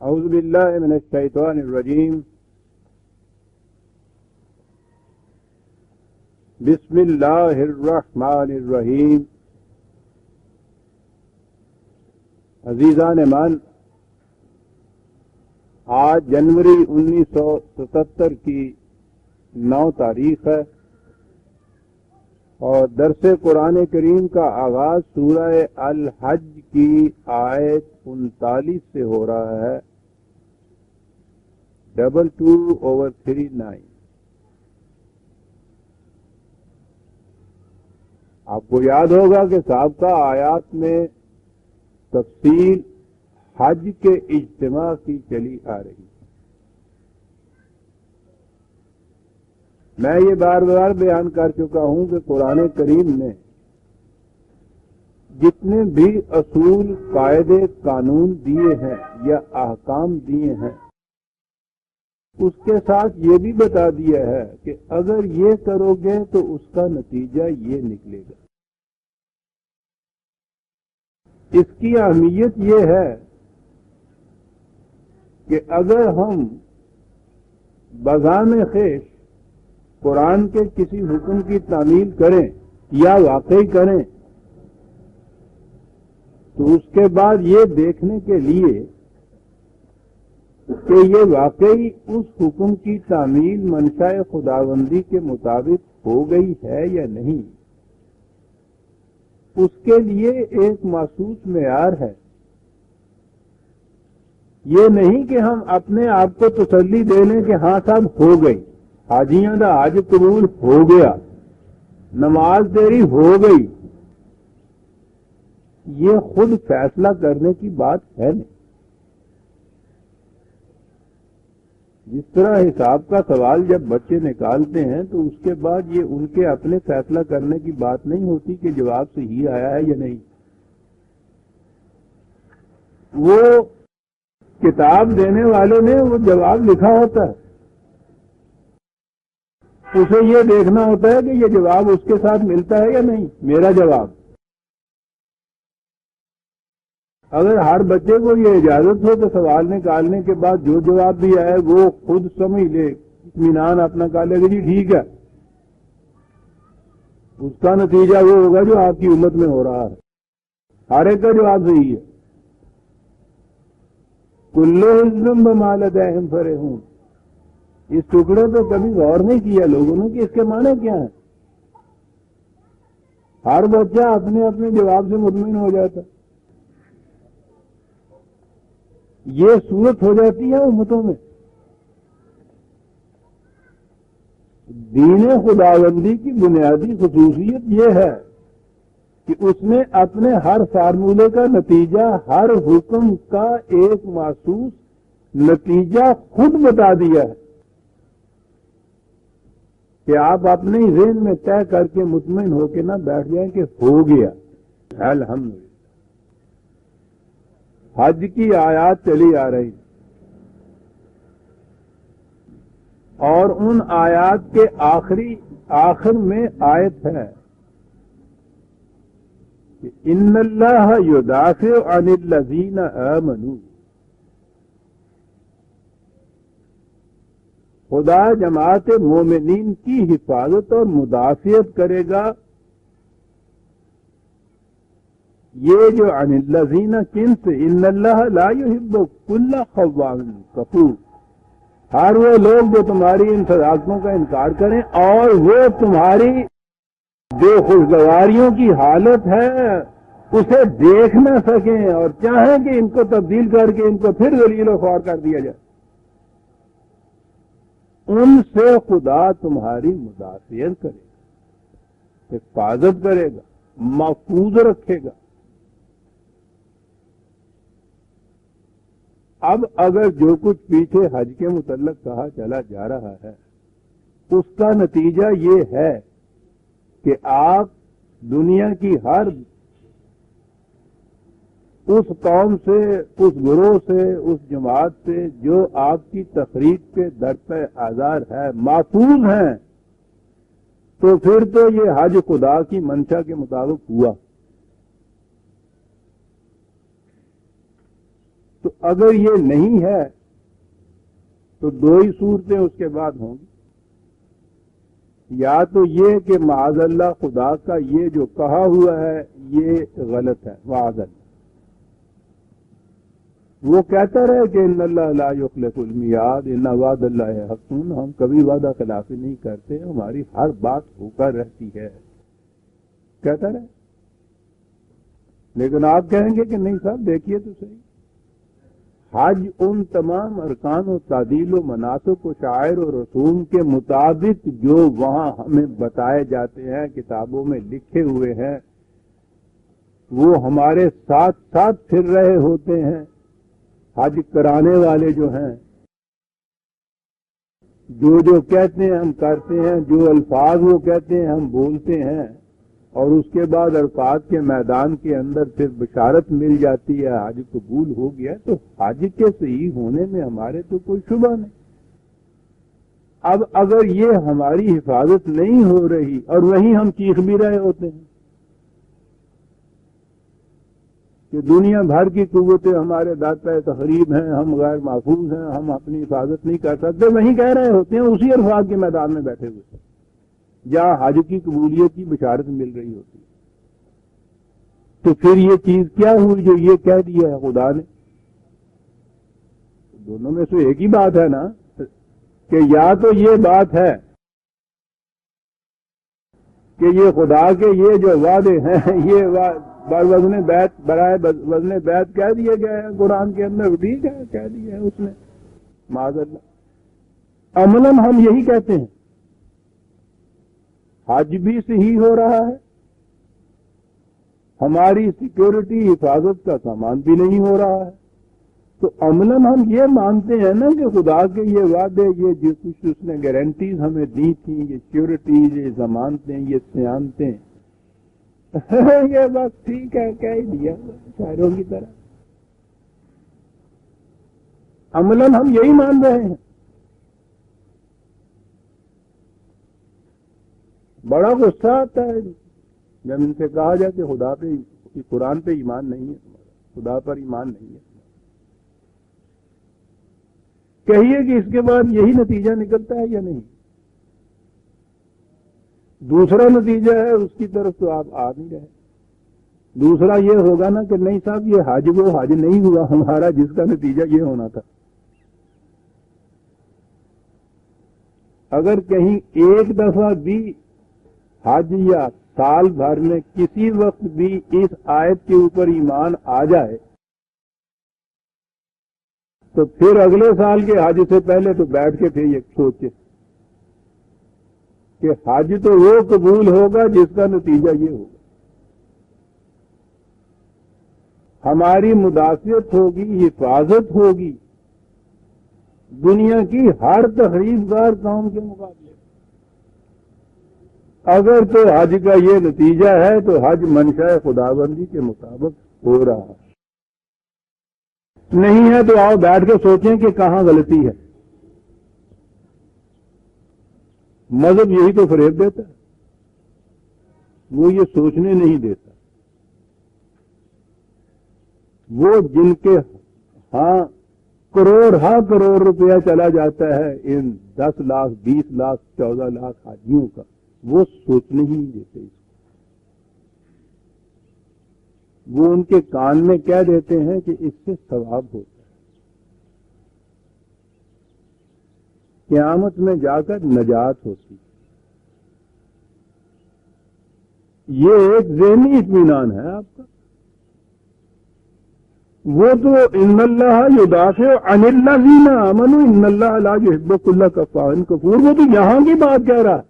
اعوذ باللہ من الشیطان الرجیم بسم اللہ الرحمن الرحیم عزیزان من، آج جنوری 1977 کی 9 تاریخ ہے اور درس قرآن کریم کا آغاز سورہ الحج کی آیت 39 سے ہو رہا ہے 22/39۔ آپ کو یاد ہوگا کہ سابقہ آیات میں تفصیل حج کے اجتماع کی چلی آ رہی ہے۔ میں یہ بار بار بیان کر چکا ہوں کہ قرآن کریم نے جتنے بھی اصول، قاعدے، قانون دیے ہیں یا احکام دیے ہیں، اس کے ساتھ یہ بھی بتا دیا ہے کہ اگر یہ کرو گے تو اس کا نتیجہ یہ نکلے گا۔ اس کی اہمیت یہ ہے کہ اگر ہم بذام خیش قرآن کے کسی حکم کی تعمیل کریں یا واقعی کریں تو اس کے بعد یہ دیکھنے کے لیے کہ یہ واقعی اس حکم کی تعمیل منشاء خداوندی کے مطابق ہو گئی ہے یا نہیں، اس کے لیے ایک مخصوص معیار ہے۔ یہ نہیں کہ ہم اپنے آپ کو تسلی دے لیں کہ ہاں صاحب ہو گئی، حاجیاں دا حج قبول ہو گیا، نماز تیری ہو گئی، یہ خود فیصلہ کرنے کی بات ہے نہیں۔ جس طرح حساب کا سوال جب بچے نکالتے ہیں تو اس کے بعد یہ ان کے اپنے فیصلہ کرنے کی بات نہیں ہوتی کہ جواب صحیح آیا ہے یا نہیں۔ وہ کتاب دینے والے نے وہ جواب لکھا ہوتا ہے، اسے یہ دیکھنا ہوتا ہے کہ یہ جواب اس کے ساتھ ملتا ہے یا نہیں، میرا جواب۔ اگر ہر بچے کو یہ اجازت ہو تو سوال نکالنے کے بعد جو جواب بھی آئے وہ خود سمجھ لے، اطمینان اپنا کر لے کہ جی ٹھیک ہے، اس کا نتیجہ وہ ہوگا جو آپ کی امت میں ہو رہا ہے۔ ہر ایک کا جواب صحیح ہے۔ کلو حزب بما لدیہم فرحون، اس ٹکڑے پہ کبھی غور نہیں کیا لوگوں نے کہ اس کے معنی کیا ہیں۔ ہر بچہ اپنے اپنے جواب سے مطمئن ہو جاتا، یہ صورت ہو جاتی ہے امتوں میں۔ دین خداوندی کی بنیادی خصوصیت یہ ہے کہ اس نے اپنے ہر فارمولے کا نتیجہ، ہر حکم کا ایک مخصوص نتیجہ خود بتا دیا ہے کہ آپ اپنے ہی ذہن میں طے کر کے مطمئن ہو کے نہ بیٹھ جائیں کہ ہو گیا۔ الحمدللہ حج کی آیات چلی آ رہی اور ان آیات کے آخر میں آیت ہے کہ ان اللہ یدافع عن الذین آمنوا، خدا جماعت مومنین کی حفاظت اور مدافعت کرے گا۔ یہ جو عن الذین کن سے، ان اللہ لا یحب کل خوان کفور، ہر وہ لوگ جو تمہاری ان صداقتوں کا انکار کریں اور وہ تمہاری جو خوشگواریوں کی حالت ہے اسے دیکھ نہ سکیں اور چاہیں کہ ان کو تبدیل کر کے ان کو پھر ذلیل و خوار کر دیا جائے، ان سے خدا تمہاری مدافعت کرے گا، حفاظت کرے گا، محفوظ رکھے گا۔ اب اگر جو کچھ پیچھے حج کے متعلق کہا چلا جا رہا ہے اس کا نتیجہ یہ ہے کہ آپ دنیا کی ہر اس قوم سے، اس گروہ سے، اس جماعت سے جو آپ کی تخریب کے در پہ آزار ہے محفوظ ہیں، تو پھر تو یہ حج خدا کی منشا کے مطابق ہوا۔ تو اگر یہ نہیں ہے تو دو ہی صورتیں اس کے بعد ہوں گی، یا تو یہ کہ معاذ اللہ خدا کا یہ جو کہا ہوا ہے یہ غلط ہے، معاذ اللہ وہ کہتا رہے کہ ان اللہ لا یخلف المیعاد ان وعد اللہ حق، ہم کبھی وعدہ خلافی نہیں کرتے، ہماری ہر بات ہو کر رہتی ہے، کہتا رہے۔ لیکن آپ کہیں گے کہ نہیں صاحب دیکھیے تو صحیح، حج ان تمام ارکان و تعدیل و مناسک و شعائر و رسوم کے مطابق جو وہاں ہمیں بتائے جاتے ہیں، کتابوں میں لکھے ہوئے ہیں، وہ ہمارے ساتھ ساتھ پھر رہے ہوتے ہیں۔ حج کرانے والے جو ہیں، جو کہتے ہیں ہم کرتے ہیں، جو الفاظ وہ کہتے ہیں ہم بولتے ہیں، اور اس کے بعد عرفات کے میدان کے اندر پھر بشارت مل جاتی ہے حج قبول ہو گیا، تو حج کے صحیح ہونے میں ہمارے تو کوئی شبہ نہیں۔ اب اگر یہ ہماری حفاظت نہیں ہو رہی اور وہیں ہم چیخ بھی رہے ہوتے ہیں کہ دنیا بھر کی قوتیں ہمارے داتا تقریب ہیں، ہم غیر محفوظ ہیں، ہم اپنی حفاظت نہیں کر سکتے، وہیں کہہ رہے ہوتے ہیں اسی عرفات کے میدان میں بیٹھے ہوئے جہاں حج کی قبولیت کی بشارت مل رہی ہوتی ہے۔ تو پھر یہ چیز کیا ہوئی جو یہ کہہ دیا ہے خدا نے؟ دونوں میں سے ایک ہی بات ہے نا، کہ یا تو یہ بات ہے کہ یہ خدا کے یہ جو وعدے ہیں یہ وزن بیت برائے وزن بیت کہہ دیے گئے ہیں قرآن کے اندر، ٹھیک ہے کہہ دیے ہیں اس نے، معاذ اللہ عملاً ہم یہی کہتے ہیں، حج بھی صحیح ہو رہا ہے، ہماری سیکیورٹی حفاظت کا سامان بھی نہیں ہو رہا ہے، تو عملاً ہم یہ مانتے ہیں نا کہ خدا کے یہ وعدے، یہ جو کچھ اس نے گارنٹیز ہمیں دی تھیں، یہ سیکیورٹیز، یہ ضمانتیں، یہ سیانتیں، یہ بس ٹھیک ہے کہہ ہی دیا شاعروں کی طرح، عملاً ہم یہی مان رہے ہیں۔ بڑا غصہ آتا ہے جب ان سے کہا جائے کہ خدا پہ، قرآن پہ ایمان نہیں ہے، خدا پر ایمان نہیں ہے، کہیے کہ اس کے بعد یہی نتیجہ نکلتا ہے یا نہیں؟ دوسرا نتیجہ ہے اس کی طرف تو آپ آ نہیں رہے، دوسرا یہ ہوگا نا کہ نہیں صاحب یہ حج وہ حج نہیں ہوا ہمارا جس کا نتیجہ یہ ہونا تھا۔ اگر کہیں ایک دفعہ بھی حج یا سال بھر میں کسی وقت بھی اس آیت کے اوپر ایمان آ جائے تو پھر اگلے سال کے حج سے پہلے تو بیٹھ کے پھر یہ سوچے کہ حج تو وہ قبول ہوگا جس کا نتیجہ یہ ہوگا، ہماری مدافعت ہوگی، حفاظت ہوگی دنیا کی ہر تقریب دار قوم کے مقابلے۔ اگر تو حج کا یہ نتیجہ ہے تو حج منشاء خداوندی کے مطابق ہو رہا ہے، نہیں ہے تو آؤ بیٹھ کے سوچیں کہ کہاں غلطی ہے۔ مذہب یہی تو فریب دیتا ہے، وہ یہ سوچنے نہیں دیتا۔ وہ جن کے ہاں کروڑ روپیہ چلا جاتا ہے ان 10 لاکھ 20 لاکھ 14 لاکھ حاجیوں کا، وہ سوچنے ہی نہیں دیتے اس کو۔ وہ ان کے کان میں کہہ دیتے ہیں کہ اس سے ثواب ہوتا ہے، قیامت میں جا کر نجات ہوتی۔ یہ ایک ذہنی اطمینان ہے آپ کا۔ وہ تو ان اللہ یدافع عن الذین آمنوا ان اللہ لا یحب کل کفار کفور، وہ تو یہاں کی بات کہہ رہا ہے،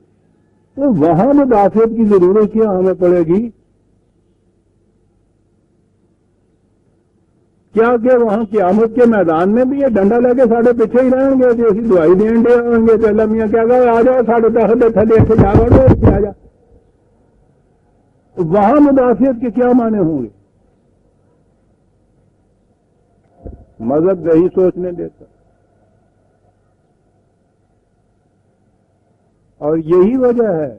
تو وہاں مدافعت کی ضرورت کیا ہمیں پڑے گی؟ کیا کہ وہاں قیامت کے میدان میں بھی یہ ڈنڈا لے کے ساڑھے پیچھے ہی رہیں گے کہ اسی دعائی دین دے ہوں گے کہ اللہ میاں کیا کہ آ جاؤ ساڑھے تخت تھلے سے جا بڑھو آ جا، وہاں مدافعت کے کیا معنی ہوں گے؟ مذہب یہی سوچنے دیتا، اور یہی وجہ ہے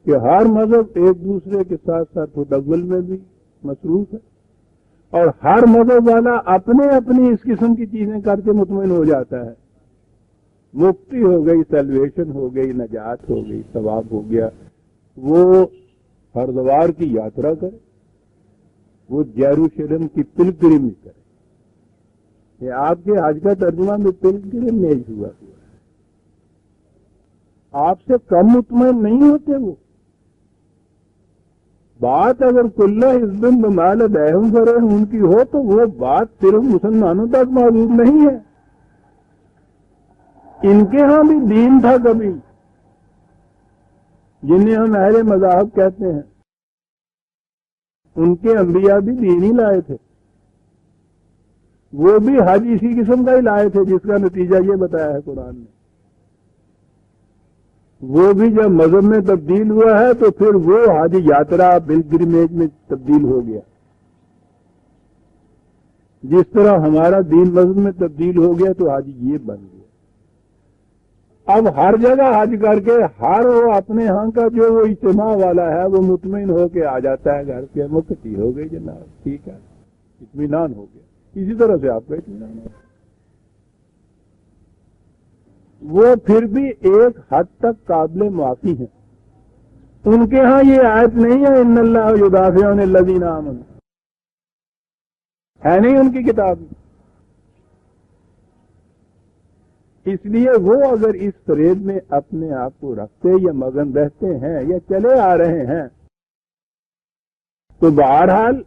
کہ ہر مذہب ایک دوسرے کے ساتھ ساتھ تدول میں بھی مصروف ہے، اور ہر مذہب والا اپنے اپنی اس قسم کی چیزیں کر کے مطمئن ہو جاتا ہے. مکتی ہو گئی، سیلویشن ہو گئی، نجات ہو گئی، ثواب ہو گیا. وہ ہردوار کی یاترا کرے، وہ یروشلم کی پلگرم کرے. یہ آپ کے حج کا ترجمہ میں پلگرم ہوا ہے. آپ سے کم مطمئن نہیں ہوتے وہ. بات اگر کلّہ حزب بما لدیہم فرحون ان کی ہو تو وہ بات صرف مسلمانوں تک موجود نہیں ہے. ان کے ہاں بھی دین تھا کبھی، جنہیں ہم اہل مذاہب کہتے ہیں. ان کے انبیاء بھی دین ہی لائے تھے. وہ بھی حج اسی قسم کا ہی لائے تھے جس کا نتیجہ یہ بتایا ہے قرآن نے. وہ بھی جب مذہب میں تبدیل ہوا ہے تو پھر وہ حج یاترا پلگرمیج میں تبدیل ہو گیا. جس طرح ہمارا دین مذہب میں تبدیل ہو گیا تو حج یہ بن گیا. اب ہر جگہ حج کر کے ہر وہ اپنے ہاں کا جو وہ اجتماع والا ہے وہ مطمئن ہو کے آ جاتا ہے گھر پہ. مکتی ہو گئی جناب، ٹھیک ہے، اطمینان ہو گیا. اسی طرح سے آپ کا اطمینان ہو. وہ پھر بھی ایک حد تک قابل معافی ہیں. ان کے ہاں یہ آیت نہیں ہے ان اللہ یدافع عن الذین آمنوا، ہے نہیں ان کی کتاب میں. اس لیے وہ اگر اس فریب میں اپنے آپ کو رکھتے یا مگن رہتے ہیں یا چلے آ رہے ہیں تو بہرحال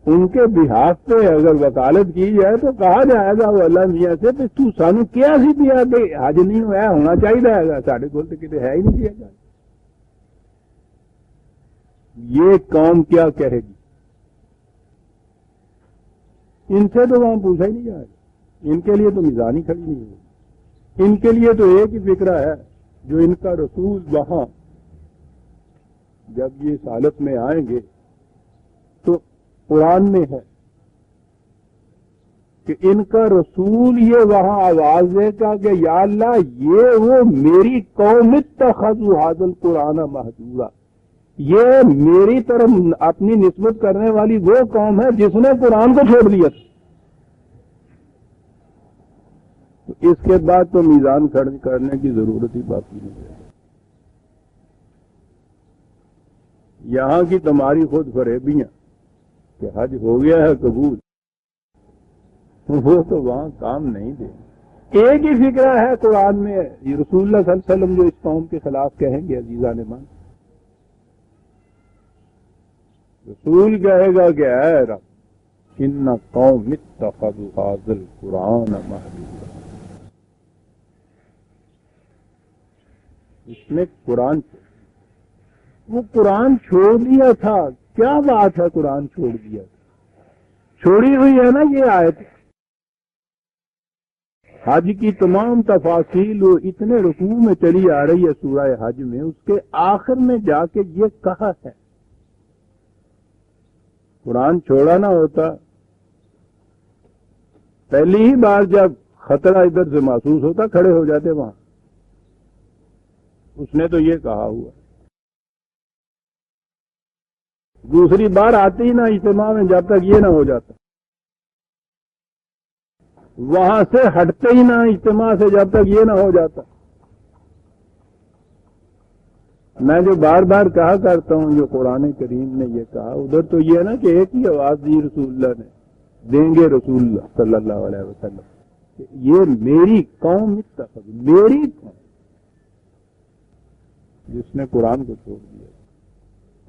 ان کے بحاف پہ اگر وکالت کی جائے تو کہا جائے گا وہ اللہ میاں سے کہ تو سانو کیا سی پیا کہ حج نہیں ہوا ہونا چاہیے گا، ساڈے کول تو کتے ہے ہی نہیں کیا جائے. یہ قوم کیا کہے گی؟ ان سے تو وہاں پوچھا ہی نہیں جائے گا. ان کے لیے تو میزان ہی کھڑی نہیں ہوگی. ان کے لیے تو ایک ہی فکرہ ہے جو ان کا رسول وہاں جب یہ اس حالت میں آئیں گے تو قرآن میں ہے کہ ان کا رسول یہ وہاں آواز دے گا کہ یا اللہ یہ وہ میری قوم اتخذوا ھذا القرآن مہجورا، یہ میری طرف اپنی نسبت کرنے والی وہ قوم ہے جس نے قرآن کو چھوڑ دیا تھا. تو اس کے بعد تو میزان کھڑی کرنے کی ضرورت ہی باقی نہیں ہے. یہاں کی تمہاری خود فریبیاں کہ حج ہو گیا ہے قبول، وہ تو وہاں کام نہیں دے. ایک ہی فکرہ ہے قرآن میں، رسول اللہ صلی اللہ علیہ وسلم جو اس قوم کے خلاف کہیں گے عزیزان مان، رسول کہے گا کہ اے رب ان قوم اتخذوا ھذا القرآن مہجورا. اس نے قرآن وہ قرآن چھوڑ دیا تھا. کیا بات ہے قرآن چھوڑ دیا تھا؟ چھوڑی ہوئی ہے نا یہ آیت. حج کی تمام تفاصیل وہ اتنے رکوع میں چلی آ رہی ہے سورہ حج میں، اس کے آخر میں جا کے یہ کہا ہے. قرآن چھوڑا نہ ہوتا، پہلی ہی بار جب خطرہ ادھر سے محسوس ہوتا کھڑے ہو جاتے وہاں. اس نے تو یہ کہا ہوا. دوسری بار آتی ہی نہ اجتماع میں جب تک یہ نہ ہو جاتا، وہاں سے ہٹتے ہی نہ اجتماع سے جب تک یہ نہ ہو جاتا. میں جو بار بار کہا کرتا ہوں جو قرآن کریم نے یہ کہا، ادھر تو یہ ہے نا کہ ایک ہی آواز دی رسول اللہ نے، دیں گے رسول اللہ صلی اللہ علیہ وسلم کہ یہ میری قوم میری قوم جس نے قرآن کو چھوڑ دیا.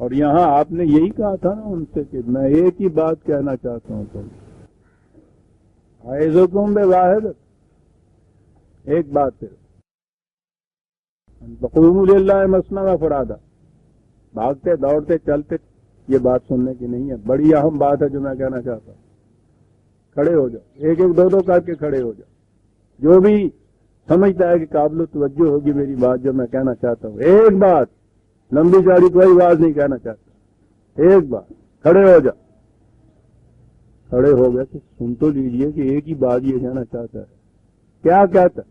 اور یہاں آپ نے یہی کہا تھا نا ان سے کہ میں ایک ہی بات کہنا چاہتا ہوں تم اعظکم بواحد، ایک بات صرف تقوموا للہ مثنی و فرادا، بھاگتے دوڑتے چلتے یہ بات سننے کی نہیں ہے. بڑی اہم بات ہے جو میں کہنا چاہتا ہوں. کھڑے ہو جاؤ، ایک ایک دو دو کر کے کھڑے ہو جاؤ. جو بھی سمجھتا ہے کہ قابل توجہ ہوگی میری بات جو میں کہنا چاہتا ہوں، ایک بات، لمبی چوڑی کوئی بات نہیں کہنا چاہتا، ایک بات، کھڑے ہو جاؤ. کھڑے ہو گئے تو سن تو لیجئے کہ ایک ہی بات یہ کہنا چاہتا ہے. کیا کہتا ہے؟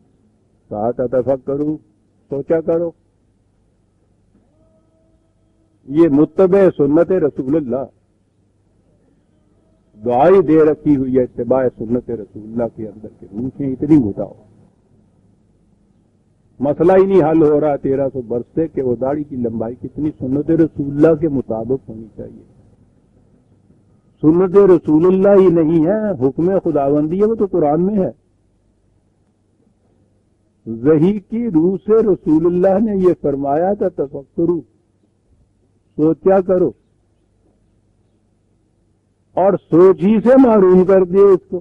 کہا تفکروا، سوچا کرو. یہ متبع سنت رسول اللہ، دعائی دے رکھی ہوئی ہے اتباع سنت رسول اللہ کے اندر کے روشیں اتنی گھٹاؤ، مسئلہ ہی نہیں حل ہو رہا 1300 برس سے کہ وہ داڑھی کی لمبائی کتنی سنت رسول اللہ کے مطابق ہونی چاہیے۔ سنت رسول اللہ ہی نہیں ہے، حکم خداوندی ہے، وہ تو قرآن میں ہے۔ وحی کی روح سے رسول اللہ نے یہ فرمایا تھا تفکرو، سوچا کرو، اور سوچ ہی سے محروم کر دیے اس کو،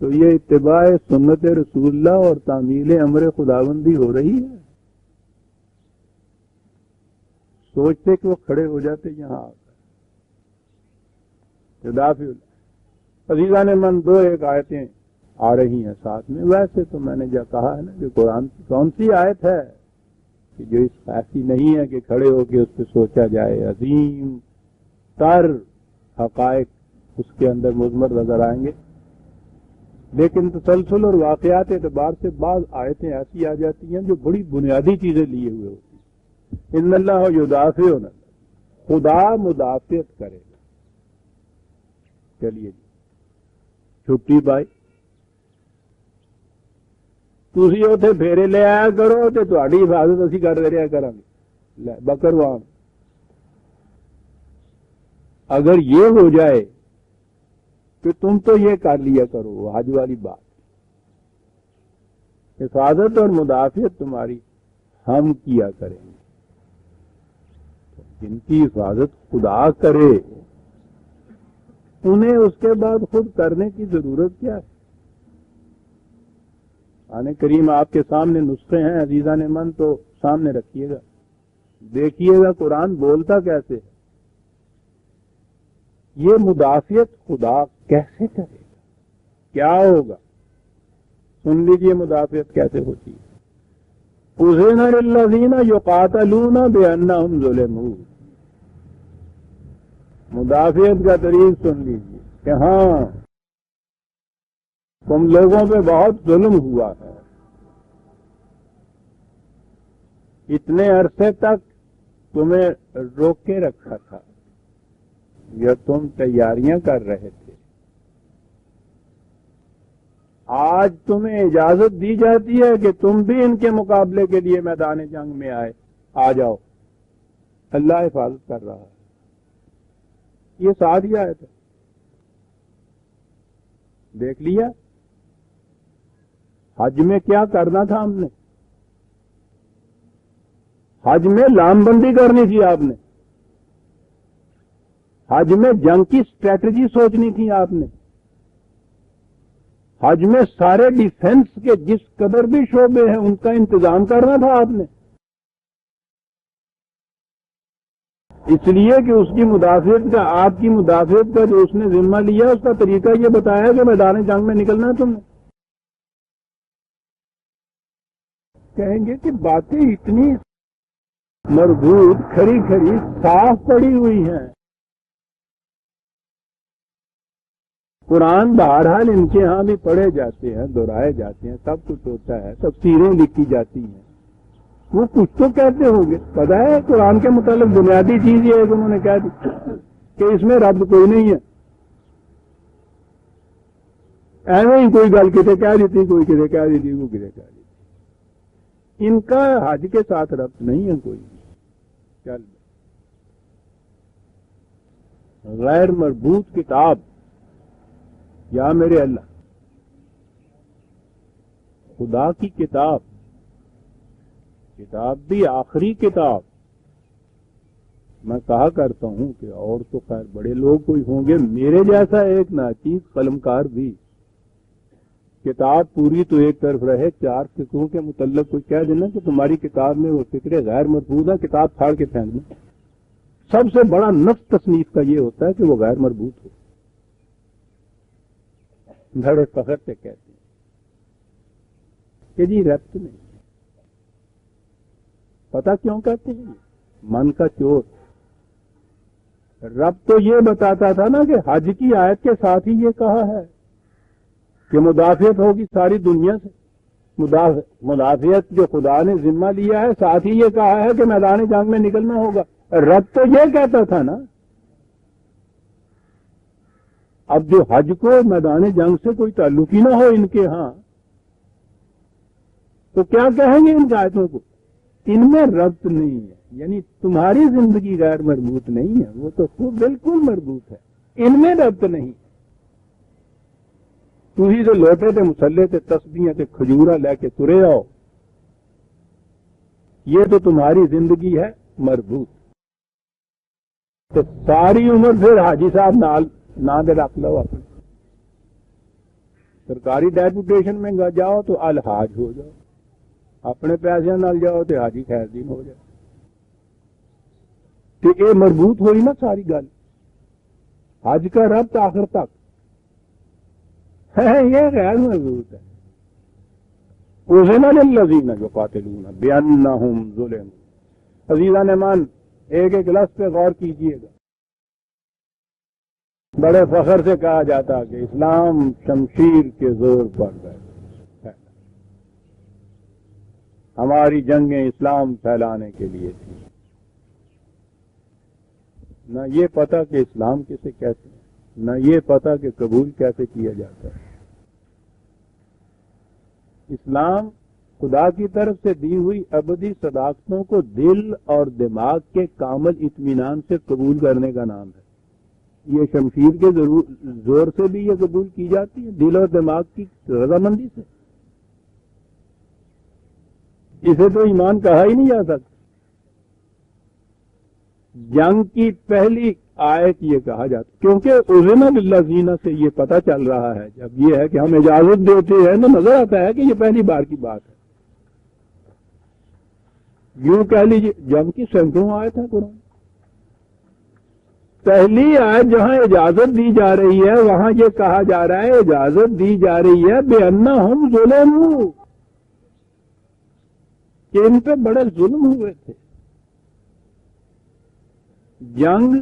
تو یہ اتباع سنت رسول اللہ اور تعمیل امر خداوندی ہو رہی ہے۔ سوچتے کہ وہ کھڑے ہو جاتے یہاں آ کر دافع اللہ۔ عزیزان من، دو ایک آیتیں آ رہی ہیں ساتھ میں۔ ویسے تو میں نے جو کہا ہے نا کہ قرآن کی کون سی آیت ہے کہ جو اس ایسی نہیں ہے کہ کھڑے ہو کے اس پہ سوچا جائے، عظیم تر حقائق اس کے اندر مضمر نظر آئیں گے، لیکن تسلسل اور واقعات اعتبار سے بعض آیتیں ایسی آ جاتی ہیں جو بڑی بنیادی چیزیں لیے ہوئے ہوتی ہیں۔ ان اللہ یدافع، خدا مدافعت کرے گا۔ چلیے جی، چھٹی پائی، تسی اوتھے پھیرے لے آیا کرو تے تہاڈی حفاظت اسی کر رہا کریں گے۔ بکروان اگر یہ ہو جائے کہ تم تو یہ کر لیا کرو، حج والی بات، حفاظت اور مدافعت تمہاری ہم کیا کریں گے۔ جن کی حفاظت خدا کرے انہیں اس کے بعد خود کرنے کی ضرورت کیا ہے؟ قرآن کریم آپ کے سامنے نسخے ہیں عزیزان من، تو سامنے رکھیے گا، دیکھیے گا قرآن بولتا کیسے ہے۔ یہ مدافعت خدا کیسے کرے گا، کیا ہوگا؟ سن لیجئے مدافعت کیسے ہوتی ہے۔ اذن للذین یقاتلون بانہم ظلموا، مدافعت کا طریق سن لیجئے کہ ہاں تم لوگوں پہ بہت ظلم ہوا ہے، اتنے عرصے تک تمہیں روک کے رکھا تھا یا تم تیاریاں کر رہے تھے، آج تمہیں اجازت دی جاتی ہے کہ تم بھی ان کے مقابلے کے لیے میدان جنگ میں آ جاؤ۔ اللہ حفاظت کر رہا ہے، یہ ساتھ ہی آیت ہے، دیکھ لیا۔ حج میں کیا کرنا تھا ہم نے؟ حج میں لام بندی کرنی تھی آپ نے، حج میں جنگ کی اسٹریٹجی سوچنی تھی آپ نے، حج میں سارے ڈیفنس کے جس قدر بھی شعبے ہیں ان کا انتظام کرنا تھا آپ نے، اس لیے کہ اس کی مدافعت کا، آپ کی مدافعت کا جو اس نے ذمہ لیا اس کا طریقہ یہ بتایا کہ میدان جنگ میں نکلنا ہے تم نے۔ کہیں گے کہ باتیں اتنی مربوط کھڑی کھڑی صاف پڑی ہوئی ہیں، قرآن بہرحال ان کے ہاں بھی پڑھے جاتے ہیں، دہرائے جاتے ہیں، سب کچھ ہوتا ہے، تفسیریں لکھی جاتی ہیں، وہ کچھ تو کہتے ہوں گے۔ پتہ ہے قرآن کے متعلق بنیادی چیز یہ ہے کہ انہوں نے کہہ دی کہ اس میں رب کوئی نہیں ہے، ایویں ہی کوئی گل کتے کہہ دیتی، کوئی کتے کہہ دیتی، وہ کتے کہہ دیتی، ان کا حج کے ساتھ ربط نہیں ہے کوئی۔ چل غیر مربوط کتاب، یا میرے اللہ، خدا کی کتاب، کتاب بھی آخری کتاب۔ میں کہا کرتا ہوں کہ اور تو خیر بڑے لوگ کوئی ہوں گے، میرے جیسا ایک ناچیز قلمکار بھی کتاب پوری تو ایک طرف رہے، چار فقہوں کے متعلق کوئی کہہ دینا کہ تمہاری کتاب میں وہ فکرے غیر مربوط ہے، کتاب پھاڑ کے پھینک دیں۔ سب سے بڑا نفس تصنیف کا یہ ہوتا ہے کہ وہ غیر مربوط ہو، بڑے فخر سے کہتے ہیں کہ جی ربط نہیں۔ پتہ کیوں کہتے ہیں؟ من کا چور۔ رب تو یہ بتاتا تھا نا کہ حج کی آیت کے ساتھ ہی یہ کہا ہے کہ مدافعت ہوگی ساری دنیا سے، مدافعت جو خدا نے ذمہ لیا ہے، ساتھ ہی یہ کہا ہے کہ میدان جنگ میں نکلنا ہوگا۔ رب تو یہ کہتا تھا نا اب جو حج کو میدان جنگ سے کوئی تعلق ہی نہ ہو ان کے ہاں، تو کیا کہیں گے ان آیتوں کو؟ ان میں ربط نہیں ہے، یعنی تمہاری زندگی غیر مربوط نہیں ہے، وہ تو خوب بالکل مربوط ہے، ان میں ربط نہیں۔ تھی تو لوٹے تھے، مسلے تھے، تسبیحیں تھے، کھجورا لے کے ترے آؤ، یہ تو تمہاری زندگی ہے مربوط۔ تو ساری عمر پھر حاجی صاحب نام رکھ لو اپنے، سرکاری ڈیپوٹیشن میں جاؤ تو الحاج ہو جاؤ، اپنے پیسے نال جاؤ تو حاجی خیر دین ہو جائے۔ تو یہ مربوط ہوئی نا ساری گل، حج کا ربط آخر تک ہے، یہ غیر مربوط ہے۔ اذن للذین یقاتلون بانہم ظلموا۔ عزیزان ایمان، ایک ایک لفظ پہ غور کیجئے گا۔ بڑے فخر سے کہا جاتا کہ اسلام شمشیر کے زور پر ہے، ہماری جنگیں اسلام پھیلانے کے لیے تھیں، نہ یہ پتا کہ اسلام کسے کہتے ہیں، نہ یہ پتا کہ قبول کیسے کیا جاتا ہے۔ اسلام خدا کی طرف سے دی ہوئی ابدی صداقتوں کو دل اور دماغ کے کامل اطمینان سے قبول کرنے کا نام ہے۔ یہ شمشیر کے زور سے بھی یہ قبول کی جاتی ہے، دل اور دماغ کی رضامندی سے، اسے تو ایمان کہا ہی نہیں جا سکتا۔ جنگ کی پہلی آیت یہ کہا جاتا، کیونکہ اذن للذین سے یہ پتہ چل رہا ہے، جب یہ ہے کہ ہم اجازت دیتے ہیں تو نظر آتا ہے کہ یہ پہلی بار کی بات ہے۔ یوں کہہ لیجیے جنگ کی سینکڑوں آیت ہے قرآن، پہلی آیت جہاں اجازت دی جا رہی ہے وہاں یہ کہا جا رہا ہے، اجازت دی جا رہی ہے بِأَنَّهُمْ ظُلِمُوا، کہ ان پہ بڑے ظلم ہوئے تھے۔ جنگ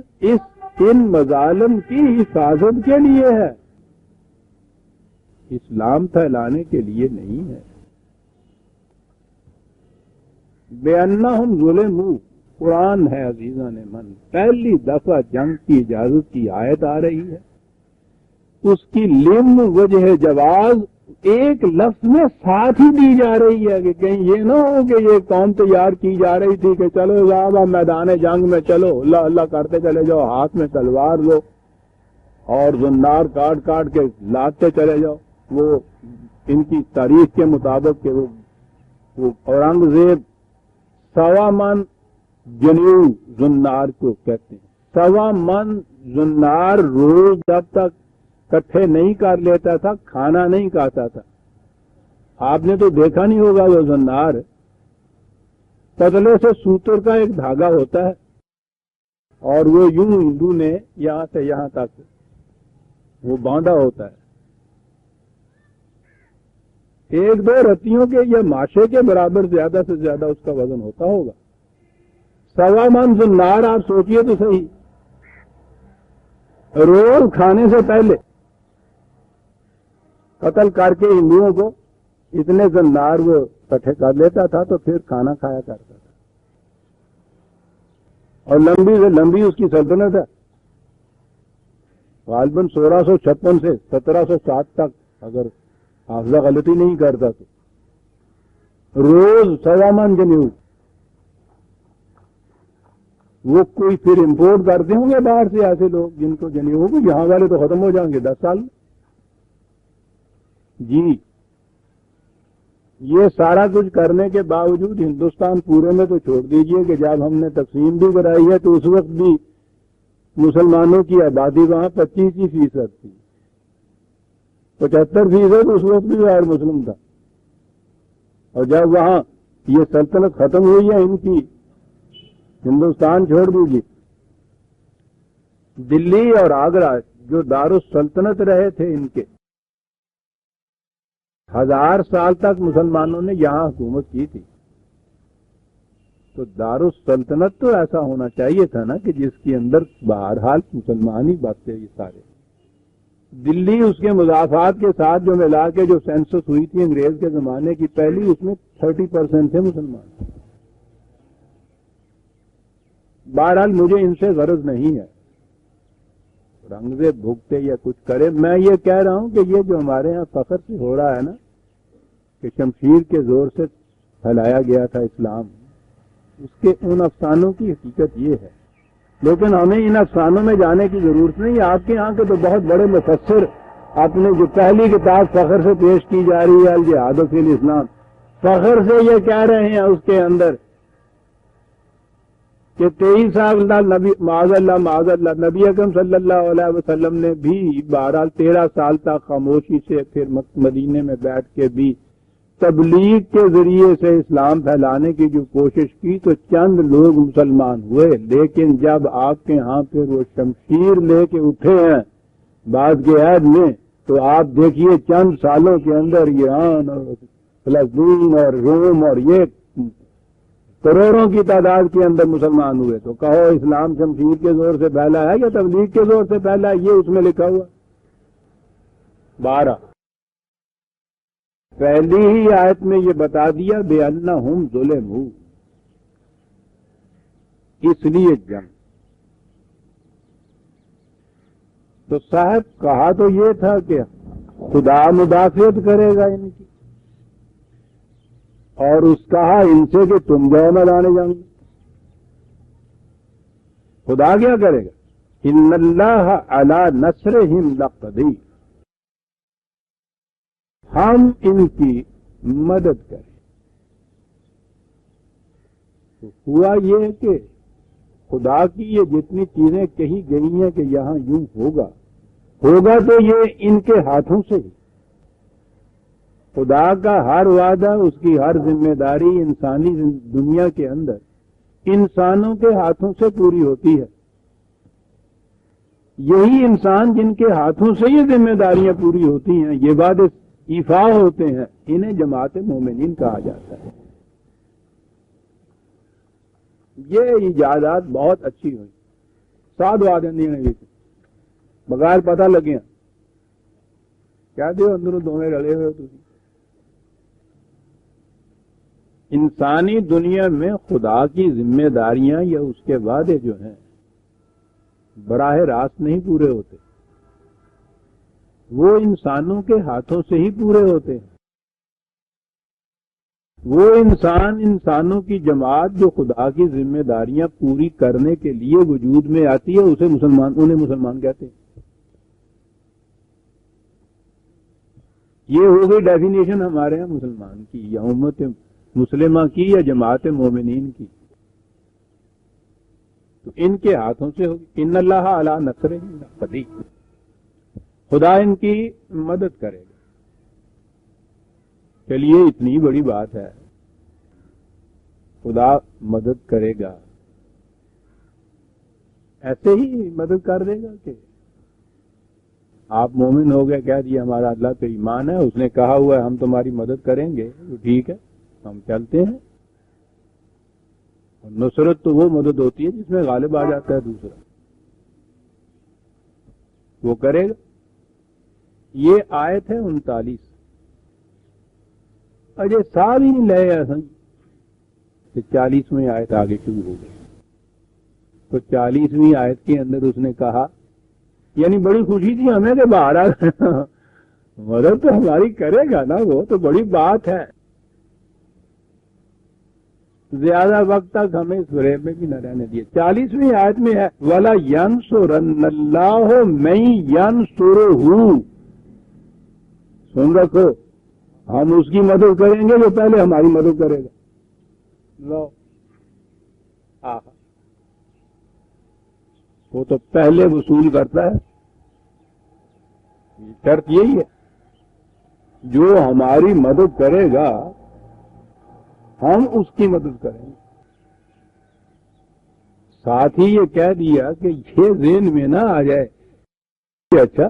ان مظالم کی حفاظت کے لیے ہے، اسلام پھیلانے کے لیے نہیں ہے۔ بِأَنَّهُمْ ظُلِمُوا قرآن ہے عزیزان من، پہلی دفعہ جنگ کی اجازت کی آیت آ رہی ہے، اس کی لم وجہ جواز ایک لفظ میں ساتھ ہی دی جا رہی ہے، کہ کہیں یہ نہ ہو کہ یہ قوم تیار کی جا رہی تھی کہ چلو صاحب میدان جنگ میں چلو، اللہ اللہ کرتے چلے جاؤ، ہاتھ میں تلوار لو اور زنار کاٹ کاٹ کے لاتے چلے جاؤ۔ وہ ان کی تاریخ کے مطابق کہ وہ اورنگزیب 1.25 من جنیو زنار کو کہتے ہیں، 1.25 من زنار روز جب تک کٹھے نہیں کر لیتا تھا کھانا نہیں کھاتا تھا۔ آپ نے تو دیکھا نہیں ہوگا، وہ زنار پتلے سے سوتر کا ایک دھاگا ہوتا ہے اور وہ یوں ہندو نے یہاں سے یہاں تک وہ باندھا ہوتا ہے، 1-2 رتیوں کے یا ماشے کے برابر زیادہ سے زیادہ اس کا وزن ہوتا ہوگا۔ 1.25 من زنار آپ سوچئے تو صحیح، روز کھانے سے پہلے قتل کر کے ہندوؤں کو اتنے زنار وہ اکٹھے کر لیتا تھا تو پھر کھانا کھایا کرتا تھا، اور لمبی سے لمبی اس کی سلطنت ہے، غالباً 1656 سے 1707 تک، اگر حافظہ غلطی نہیں کرتا تو روز 1.25 من جنیو۔ وہ کوئی پھر امپورٹ کرتے ہوں گے باہر سے ایسے لوگ جن کو جنیو کو، یہاں والے تو ختم ہو جائیں گے 10 سال میں۔ جی یہ سارا کچھ کرنے کے باوجود ہندوستان پورے میں تو چھوڑ دیجئے کہ جب ہم نے تقسیم بھی کرائی ہے تو اس وقت بھی مسلمانوں کی آبادی وہاں 25% تھی، 75% اس وقت بھی غیر مسلم تھا، اور جب وہاں یہ سلطنت ختم ہوئی ہے ان کی، ہندوستان چھوڑ دیجیے، دلی اور آگرہ جو دارالسلطنت رہے تھے ان کے، 1000 سال تک مسلمانوں نے یہاں حکومت کی تھی، تو دارالسلطنت تو ایسا ہونا چاہیے تھا نا کہ جس کے اندر بہرحال مسلمان ہی بستے یہ سارے۔ دلی اس کے مضافات کے ساتھ جو ملا کے جو سینسس ہوئی تھی انگریز کے زمانے کی پہلی، اس میں 30% تھے مسلمان۔ بہرحال مجھے ان سے غرض نہیں ہے، رنگے بھگتے یا کچھ کرے. میں یہ کہہ رہا ہوں کہ یہ جو ہمارے ہاں فخر سے ہو رہا ہے نا کہ شمشیر کے زور سے پھیلایا گیا تھا اسلام، اس کے ان افسانوں کی حقیقت یہ ہے. لیکن ہمیں ان افسانوں میں جانے کی ضرورت نہیں. آپ کے ہاں کے تو بہت بڑے مفسر اپنے جو پہلی کتاب فخر سے پیش کی جا رہی ہے الجہاد فی الاسلام، فخر سے یہ کہہ رہے ہیں اس کے اندر کہ 23 سال نبی معاذ اللہ نبی اکرم صلی اللہ علیہ وسلم نے بھی 13 سال تک خاموشی سے پھر مدینے میں بیٹھ کے بھی تبلیغ کے ذریعے سے اسلام پھیلانے کی جو کوشش کی تو چند لوگ مسلمان ہوئے. لیکن جب آپ کے ہاں پھر وہ شمشیر لے کے اٹھے ہیں بعد کے عہد میں، تو آپ دیکھیے چند سالوں کے اندر ایران اور فلسطین اور روم اور یہ کروڑوں کی تعداد کے اندر مسلمان ہوئے. تو کہو اسلام شمشیر کے زور سے پھیلا ہے یا تبلیغ کے زور سے پھیلا ہے؟ یہ اس میں لکھا ہوا 12 پہلی ہی آیت میں یہ بتا دیا بِأَنَّهُمْ ظُلِمُوا، اس لیے جنگ. تو صاحب کہا تو یہ تھا کہ خدا مدافعت کرے گا ان کی، اور اس کہا ان سے کہ تم جاؤ میدان جنگ. خدا کیا کرے گا؟ ان اللہ علی نصرہم لقدیر، ہم ان کی مدد کریں. تو ہوا یہ کہ خدا کی یہ جتنی چیزیں کہی گئی ہیں کہ یہاں یوں ہوگا تو یہ ان کے ہاتھوں سے ہی. خدا کا ہر وعدہ، اس کی ہر ذمہ داری انسانی دنیا کے اندر انسانوں کے ہاتھوں سے پوری ہوتی ہے. یہی انسان جن کے ہاتھوں سے یہ ذمہ داریاں پوری ہوتی ہیں، یہ وعدے ایفا ہوتے ہیں، انہیں جماعت مومنین کہا جاتا ہے. یہ ایجادات بہت اچھی ہوئی، ساتھ وعدے نہیں ہوئی بغیر پتہ لگے کیا دیو اندروں دونوں رلے ہوئے. تھی انسانی دنیا میں خدا کی ذمہ داریاں یا اس کے وعدے جو ہیں براہ راست نہیں پورے ہوتے، وہ انسانوں کے ہاتھوں سے ہی پورے ہوتے ہیں. وہ انسانوں کی جماعت جو خدا کی ذمہ داریاں پوری کرنے کے لیے وجود میں آتی ہے انہیں مسلمان کہتے ہیں. یہ ہو گئی ڈیفینیشن ہمارے یہاں مسلمان کی یا امت مسلمہ کی یا جماعت مومنین کی. تو ان کے ہاتھوں سے ہوگی. ان اللہ علی نصرہم لقدیر، خدا ان کی مدد کرے گا. چلیے اتنی بڑی بات ہے، خدا مدد کرے گا. ایسے ہی مدد کر دے گا کہ آپ مومن ہو گئے، کہہ دیا ہمارا اللہ پہ ایمان ہے، اس نے کہا ہوا ہے ہم تمہاری مدد کریں گے، تو ٹھیک ہے ہم چلتے ہیں. اور نصرت تو وہ مدد ہوتی ہے جس میں غالب آ جاتا ہے دوسرا، وہ کرے گا. یہ آیت ہے 39. اجے سال ہی نہیں لے ایسا کہ 40ویں آیت آگے شروع ہو گئی. تو 40ویں آیت کے اندر اس نے کہا، یعنی بڑی خوشی تھی ہمیں کہ باہر آ مدد تو ہماری کرے گا نا، وہ تو بڑی بات ہے. زیادہ وقت تک ہمیں اس فریب میں بھی نہ رہنے دیے. 40ویں آیت میں ہے وَلَا يَنْصُرَنَّ اللَّهُ مَن يَنْصُرُهُ. سن رکھو، ہم اس کی مدد کریں گے جو پہلے ہماری مدد کرے گا. لو وہ تو پہلے وصول کرتا ہے. شرط یہی ہے جو ہماری مدد کرے گا ہم اس کی مدد کریں گے. ساتھ ہی یہ کہہ دیا کہ یہ ذہن میں نہ آ جائے کہ اچھا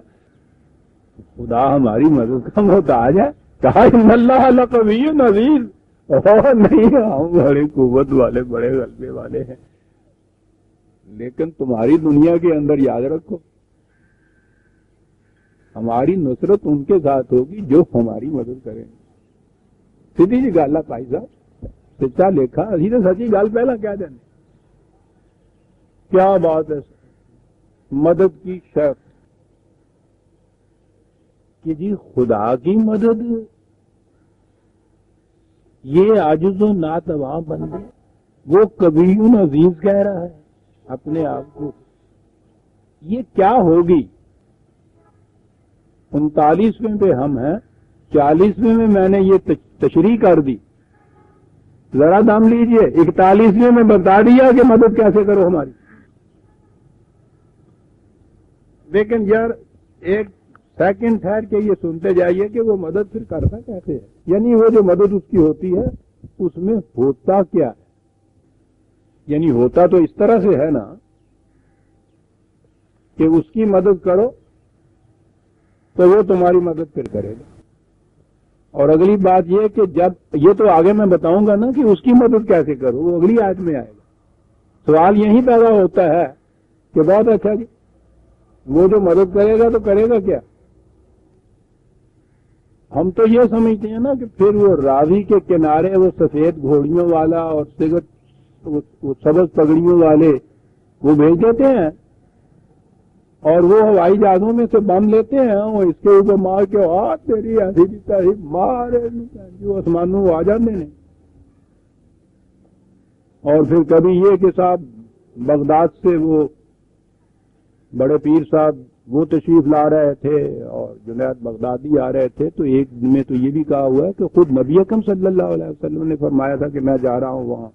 خدا ہماری مدد کا محتاج ہے. کہا ان اللہ لقوی عزیز، نہیں ہم بڑے قوت والے بڑے غلبے والے ہیں. لیکن تمہاری دنیا کے اندر یاد رکھو ہماری نصرت ان کے ساتھ ہوگی جو ہماری مدد کریں گے. سیدھی جی گل ہے بھائی صاحب، سچا لکھا اسی تو سچی گل پہلا کہہ دینے. کیا بات ہے، مدد کی شرط کہ جی خدا کی مدد یہ عاجز و ناتواں بندے، وہ کبیون عزیز کہہ رہا ہے اپنے آپ کو، یہ کیا ہوگی؟ 39ویں پہ ہم ہیں، 40ویں میں نے یہ تشریح کر دی، ذرا دم لیجئے، 41ویں میں بتا دیا کہ مدد کیسے کرو ہماری۔ لیکن یار ایک سیکنڈ ٹھہر کے یہ سنتے جائیے کہ وہ مدد پھر کرتا کیسے ہے، یعنی وہ جو مدد اس کی ہوتی ہے اس میں ہوتا کیا ہے؟ یعنی ہوتا تو اس طرح سے ہے نا کہ اس کی مدد کرو تو وہ تمہاری مدد پھر کرے گا۔ اور اگلی بات یہ کہ جب یہ تو آگے میں بتاؤں گا نا کہ اس کی مدد کیسے کرو، وہ اگلی آیت میں آئے گا۔ سوال یہی پیدا ہوتا ہے کہ بہت اچھا جی وہ جو مدد کرے گا تو کرے گا کیا؟ ہم تو یہ سمجھتے ہیں نا کہ پھر وہ راوی کے کنارے وہ سفید گھوڑیوں والا اور وہ سبز پگڑیوں والے وہ بھیج دیتے ہیں اور وہ ہوائی جہازوں میں سے بم لیتے ہیں، وہ اس کے اوپر مار کے تیری ایسی بھی تاریخ مارے جو آسمانوں آ جاتے ہیں۔ اور پھر کبھی یہ کہ صاحب بغداد سے وہ بڑے پیر صاحب وہ تشریف لا رہے تھے اور جنید بغدادی آ رہے تھے، تو ایک میں تو یہ بھی کہا ہوا ہے کہ خود نبی اکرم صلی اللہ علیہ وسلم نے فرمایا تھا کہ میں جا رہا ہوں وہاں۔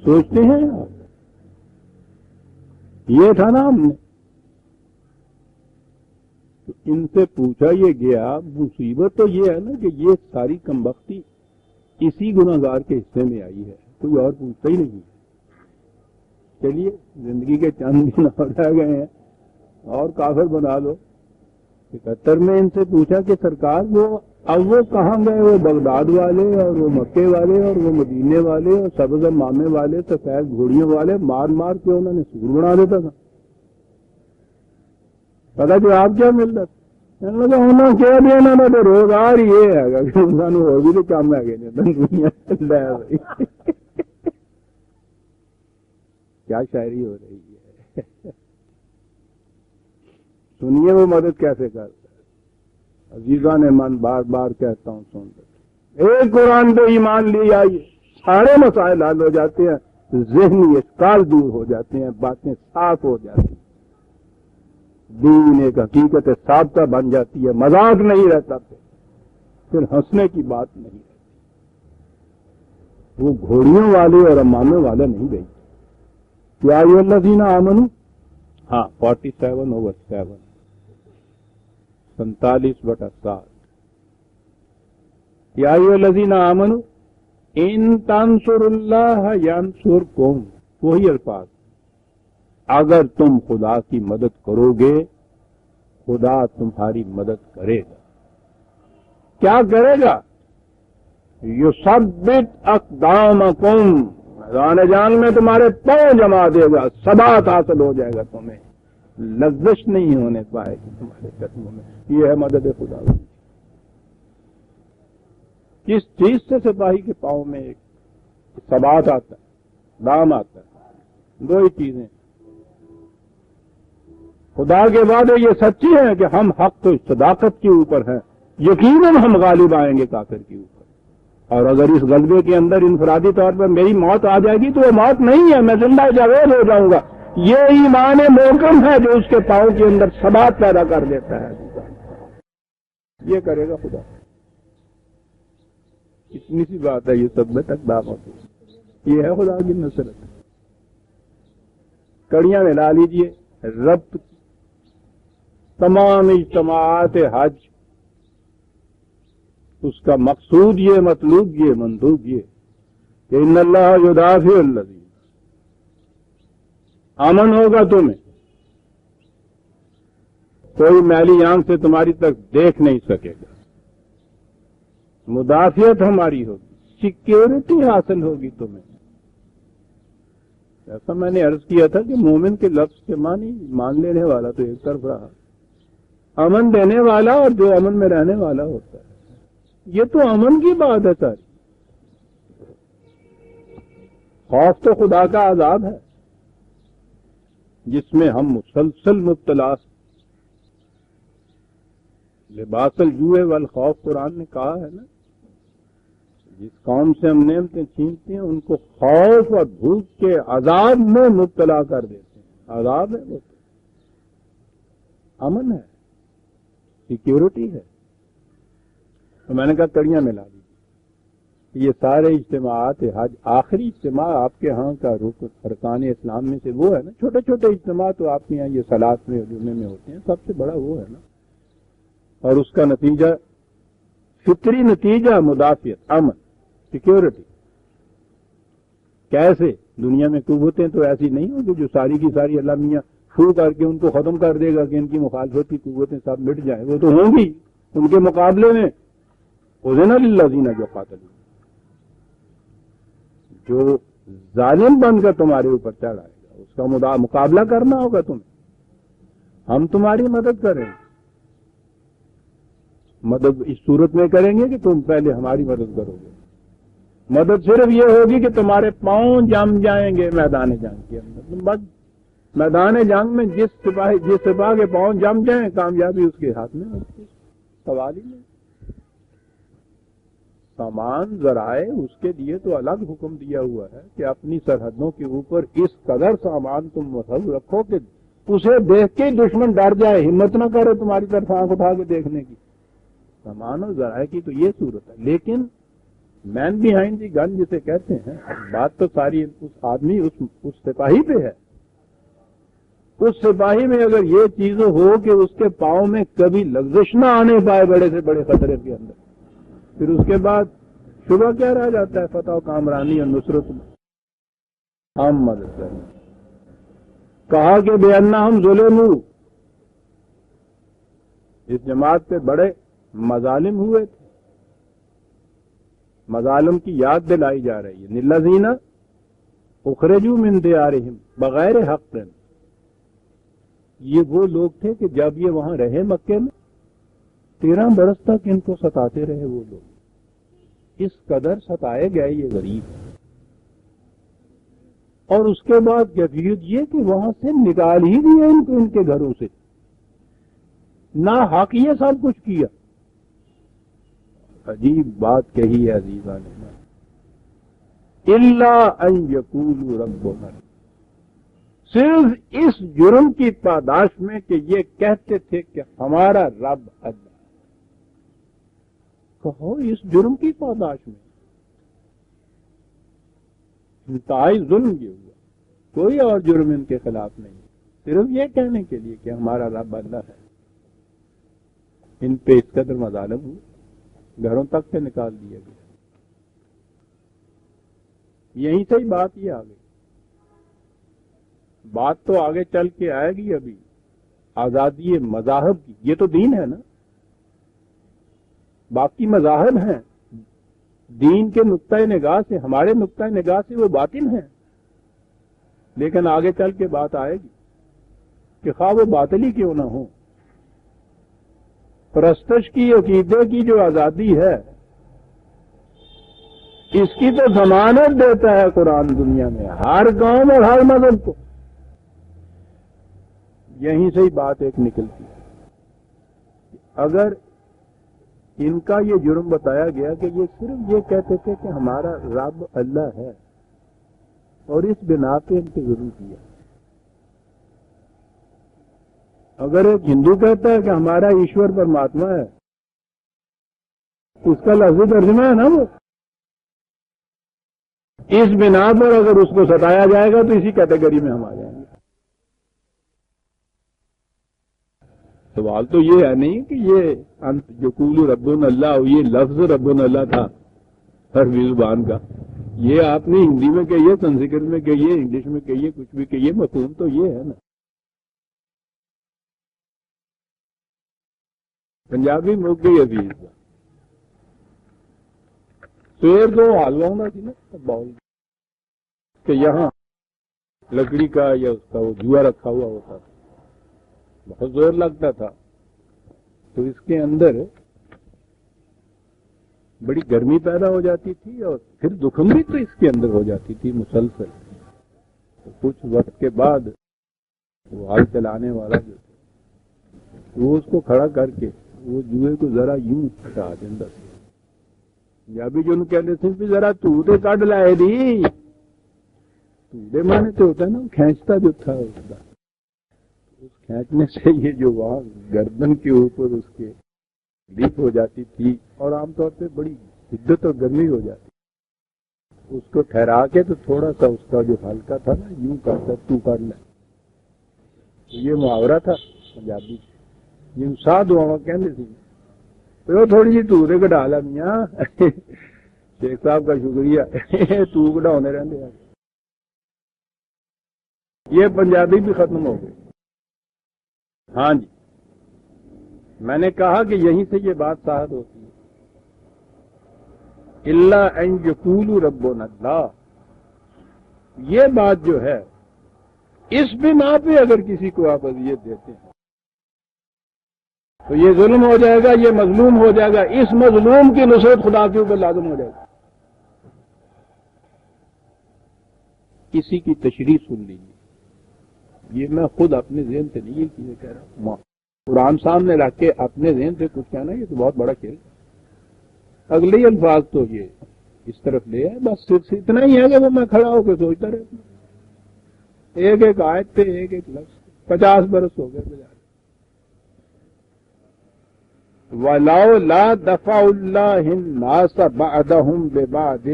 سوچتے ہیں یہ تھا نا ہم نے تو ان سے پوچھا یہ گیا، مصیبت تو یہ ہے نا کہ یہ ساری کمبختی اسی گناہگار کے حصے میں آئی ہے، کوئی اور پوچھتا ہی نہیں۔ چلیے زندگی کے چند دن اور رہ گئے ہیں اور کافر بنا لو۔ 71 میں ان سے پوچھا کہ سرکار وہ کہاں گئے، وہ بغداد والے اور وہ مکے والے اور وہ مدینے والے اور سبز مامے والے سفید گھوڑیوں والے مار مار کے انہوں نے سور بنا دیتا تھا۔ پتا جواب کیا ملتا لگا انہوں کہہ دیا نا تو روزگار یہ ہے کہ انہوں اور بھی تو کام ہے دنیا کیا شاعری ہو رہی ہے۔ سنیے وہ مدد کیسے کرتا ہے۔ عزیزان من بار بار کہتا ہوں سن لیں، ایک قرآن پہ ایمان لے آئیے، سارے مسائل حل ہو جاتے ہیں، ذہنی اشکال دور ہو جاتے ہیں، باتیں صاف ہو جاتی ہیں، دین ایک حقیقت ثابتہ بن جاتی ہے، مذاق نہیں رہتا، پھر ہنسنے کی بات نہیں رہتی۔ وہ گھوڑیوں والے اور امامے والے نہیں گئی۔ یا ایھا الذین آمنوا، 47/7 47/7 یا ایھا الذین آمنوا ان تنصروا اللہ ینصرکم، وہی الفاظ، اگر تم خدا کی مدد کرو گے خدا تمہاری مدد کرے گا۔ کیا کرے گا؟ یثبت اقدامکم، میدان جان میں تمہارے پاؤں جما دے گا، ثبات حاصل ہو جائے گا، تمہیں لغزش نہیں ہونے پائے گی تمہارے قدموں میں۔ یہ ہے مدد خدا۔ کس چیز سے سپاہی کے پاؤں میں ایک ثبات آتا ہے، دام آتا ہے؟ دو ہی چیزیں، خدا کے وعدے یہ سچے ہیں کہ ہم حق و صداقت کے اوپر ہیں، یقیناً ہم غالب آئیں گے کافر کے اوپر، اور اگر اس غلبے کے اندر انفرادی طور پر میری موت آ جائے گی تو وہ موت نہیں ہے، میں زندہ جاوید ہو جاؤں گا۔ یہ ایمان محکم ہے جو اس کے پاؤں کے اندر ثبات پیدا کر دیتا ہے۔ یہ کرے گا خدا، اتنی سی بات ہے، یہ سب میں تک دام ہوتی ہے۔ یہ ہے خدا کی نصرت۔ کڑیاں میں لا لیجئے، ربط تمام اجتماعات حج، اس کا مقصود یہ، مطلوب یہ، مندوب یہ کہ ان اللہ یدافع الذین، امن ہوگا تمہیں، کوئی میلی آنکھ سے تمہاری تک دیکھ نہیں سکے گا، مدافعت ہماری ہوگی، سیکیورٹی حاصل ہوگی تمہیں۔ ایسا میں نے عرض کیا تھا کہ مومن کے لفظ کے معنی مان لینے والا تو ایک طرف رہا، امن دینے والا اور جو امن میں رہنے والا ہوتا ہے، یہ تو امن کی بات ہے ساری۔ خوف تو خدا کا عذاب ہے، جس میں ہم مسلسل مبتلا، لباس الجوع والخوف قرآن نے کہا ہے نا، جس قوم سے ہم نعمتیں چھینتے ہیں ان کو خوف اور بھوک کے عذاب میں مبتلا کر دیتے ہیں۔ عذاب ہے وہ تو، امن ہے، سیکیورٹی ہے۔ تو میں نے کہا کڑیاں ملا دی، یہ سارے اجتماعات حج، آخری اجتماع آپ کے ہاں کا رکن ارکان اسلام میں سے وہ ہے نا، چھوٹے چھوٹے اجتماع تو آپ کے یہاں یہ صلات میں جمعے میں ہوتے ہیں، سب سے بڑا وہ ہے نا، اور اس کا نتیجہ فطری نتیجہ مدافعت، امن، سیکیورٹی۔ کیسے؟ دنیا میں قوتیں تو ایسی نہیں ہوگی جو ساری کی ساری اللہ میاں فو کر کے ان کو ختم کر دے گا کہ ان کی مخالفت کی قوتیں سب مٹ جائیں، وہ تو ہوں گی۔ ان کے مقابلے میں اذن للذین جو قاتلوا، جو ظالم بن کر تمہارے اوپر چڑھ آئے گا اس کا مقابلہ کرنا ہوگا تمہیں۔ ہم تمہاری مدد کریں گے، مدد اس صورت میں کریں گے کہ تم پہلے ہماری مدد کرو گے۔ مدد صرف یہ ہوگی کہ تمہارے پاؤں جم جائیں گے میدان جنگ کے اندر، بس میدان جنگ میں جس سپاہ کے پاؤں جم جائیں کامیابی اس کے ہاتھ میں ہوتی ہے، سوال ہی نہیں۔ سامان ذرائع اس کے لیے تو الگ حکم دیا ہوا ہے کہ اپنی سرحدوں کے اوپر اس قدر سامان تم مسل رکھو کہ اسے دیکھ کے دشمن ڈر جائے، ہمت نہ کرے تمہاری طرف آنکھ اٹھا کے دیکھنے کی۔ سامان اور ذرائع کی تو یہ صورت ہے، لیکن مین بیہائنڈ دی گن جسے کہتے ہیں، بات تو ساری اس آدمی اس سپاہی پہ ہے۔ اس سپاہی میں اگر یہ چیز ہو کہ اس کے پاؤں میں کبھی لغزش نہ آنے پائے بڑے سے بڑے خطرے کے اندر، پھر اس کے بعد شبہ کیا رہ جاتا ہے فتح و کامرانی اور نصرت میں؟ ہم مدد کریں۔ کہا کہ بے انا ہم ظلم، اس جماعت پہ بڑے مظالم ہوئے تھے، مظالم کی یاد دلائی جا رہی ہے۔ للذین اخرجوا من دیارہم بغیر حق، یہ وہ لوگ تھے کہ جب یہ وہاں رہے مکے میں 13 برس تک ان کو ستاتے رہے، وہ لوگ اس قدر ستائے گئے یہ غریب، اور اس کے بعد کیفیت یہ کہ وہاں سے نکال ہی دیا ان کو، ان کے گھروں سے، نہ حق یہ سب کچھ کیا۔ عجیب بات کہی ہے عزیزان، الا ان یقولوا ربنا، صرف اس جرم کی پاداش میں کہ یہ کہتے تھے کہ ہمارا رب اللہ۔ کہو اس جرم کی پاداش میں انتہائی ظلم یہ ہوا، کوئی اور جرم ان کے خلاف نہیں، صرف یہ کہنے کے لیے کہ ہمارا رب اللہ ہے۔ ان پہ اس قدر مظالم ہوئے، گھروں تک سے نکال دیا گیا۔ یہیں سے ہی بات یہ آ گئی، بات تو آگے چل کے آئے گی ابھی، آزادی مذاہب کی، یہ تو دین ہے نا، باقی مذاہب ہیں دین کے نقطۂ نگاہ سے، ہمارے نقطۂ نگاہ سے وہ باطل ہیں، لیکن آگے چل کے بات آئے گی کہ خواہ وہ باطل ہی کیوں نہ ہو، پرستش کی عقیدے کی جو آزادی ہے اس کی تو ضمانت دیتا ہے قرآن دنیا میں ہر قوم اور ہر مذہب کو۔ یہیں سے ہی بات ایک نکلتی ہے، اگر ان کا یہ جرم بتایا گیا کہ یہ صرف یہ کہتے تھے کہ ہمارا رب اللہ ہے، اور اس بنا پہ ان کو ظلم کیا۔ اگر ایک ہندو کہتا ہے کہ ہمارا ایشور پرماتما ہے، اس کا لفظی ترجمہ ہے نا وہ، اس بنا پر اگر اس کو ستایا جائے گا تو اسی کیٹیگری میں ہم آ جائیں گے۔ سوال تو یہ ہے نہیں کہ یہ جو قولوا ربنا اللہ، یہ لفظ ربنا اللہ تھا عربی زبان کا، یہ آپ نے ہندی میں کہیے، سنسکرت میں کہیے، انگلش میں کہیے، کچھ بھی کہیے، مفہوم تو یہ ہے نا۔ پنجابی موک گئی عزیز سویر تو حالواؤں سی نا باؤل کہ یہاں لکڑی کا یا اس کا وہ جوا رکھا ہوا ہوتا تھا، بہت زور لگتا تھا، تو اس کے اندر بڑی گرمی پیدا ہو جاتی تھی اور پھر دکھن بھی تو اس کے اندر ہو جاتی تھی مسلسل۔ تو کچھ وقت کے بعد وہ ہل چلانے والا جو تھا وہ اس کو کھڑا کر کے وہ جوئے کو ذرا یوں ہٹا دیندا سی یا بھی جو کہتے تھے بھی ذرا تو تے کڈ لائے دی تو دے مانے تو ہوتا ہے نا کھینچتا جو تھا اس کا اس کھینچنے سے یہ جو وہاں گردن کے اوپر اس کے لیک ہو جاتی تھی اور عام طور پہ بڑی شدت اور گرمی ہو جاتی اس کو ٹھہرا کے تو تھوڑا سا اس کا جو ہلکا تھا نا یوں کرتا تو کر لے یہ محاورہ تھا پنجابی یہ ساتھ ہوا کہنے تھے تو تھوڑی جی تو کٹا لا میاں شیخ صاحب کا شکریہ تو کٹاؤنے رہتے ہیں یہ پنجابی بھی ختم ہو گئی. ہاں جی میں نے کہا کہ یہیں سے یہ بات ثابت ہوتی ہے الا ان یقولوا ربنا اللہ. یہ بات جو ہے اس بنا پہ اگر کسی کو آپ اذیت دیتے ہیں تو یہ ظلم ہو جائے گا یہ مظلوم ہو جائے گا اس مظلوم کی نصرت خدا کے اوپر لازم ہو جائے گا. کسی کی تشریح سن لیجیے یہ میں خود اپنے ذہن سے نہیں یہ چیزیں کہہ رہا ہوں قرآن سامنے رکھ کے اپنے ذہن سے کچھ کہنا یہ تو بہت بڑا کھیل ہے. اگلے ہی الفاظ تو یہ اس طرف لے آئے بس صرف اتنا ہی ہے کہ وہ میں کھڑا ہو کے سوچتا رہتا ہوں ایک ایک آیت پہ ایک ایک لفظ 50 برس ہو گئے بجائے وَلَوْ لَا دَفَعُ اللَّهِ النَّاسَ بَعْدَهُمْ بِبَعْدٍ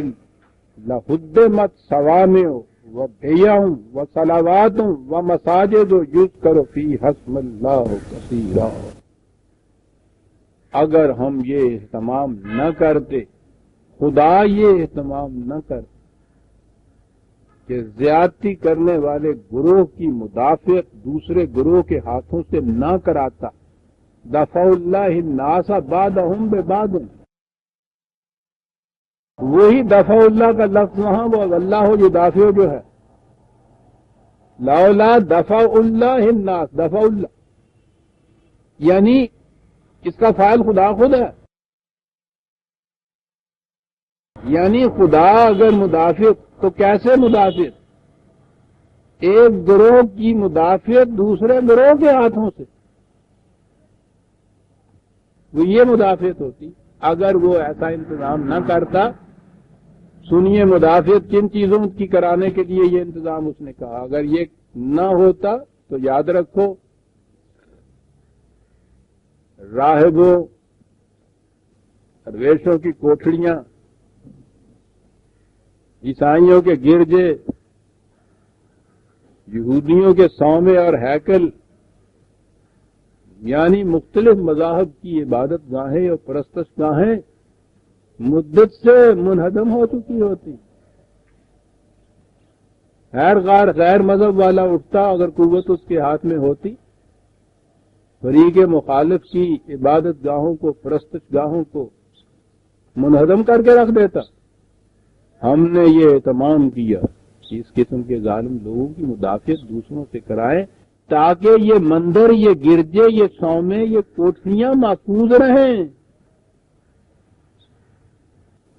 لَهُدِّمَتْ صَوَامِعُ وَبِيَعٌ وَصَلَوَاتٌ وَمَسَاجِدُ يُذْكَرُ فِيهَا اسْمُ اللَّهِ كَثِيرًا. اگر ہم یہ اہتمام نہ کرتے خدا یہ اہتمام نہ کرتے کہ زیادتی کرنے والے گروہ کی مدافعت دوسرے گروہ کے ہاتھوں سے نہ کراتا دفع اللہ الناس بعدہم ببعض وہی دفع اللہ کا لفظ وہاں وہ اللہ یدافع جو ہے لولا دفع اللہ الناس دفع اللہ یعنی اس کا فاعل خدا خود ہے یعنی خدا اگر مدافعت تو کیسے مدافعت ایک گروہ کی مدافعت دوسرے گروہ کے ہاتھوں سے وہ یہ مدافعت ہوتی اگر وہ ایسا انتظام نہ کرتا. سنیے مدافعت کن چیزوں کی کرانے کے لیے یہ انتظام اس نے کہا اگر یہ نہ ہوتا تو یاد رکھو راہبوں درویشوں کی کوٹھڑیاں عیسائیوں کے گرجے یہودیوں کے صومعے اور ہیکل یعنی مختلف مذاہب کی عبادت گاہیں اور پرستش گاہیں مدت سے منہدم ہو چکی ہوتی. غیر مذہب والا اٹھتا اگر قوت اس کے ہاتھ میں ہوتی فریق مخالف کی عبادت گاہوں کو پرستش گاہوں کو منہدم کر کے رکھ دیتا. ہم نے یہ اہتمام کیا کہ اس قسم کے ظالم لوگوں کی مدافعت دوسروں سے کرائیں تاکہ یہ مندر یہ گرجے یہ صومعے یہ کوٹھیاں محفوظ رہیں.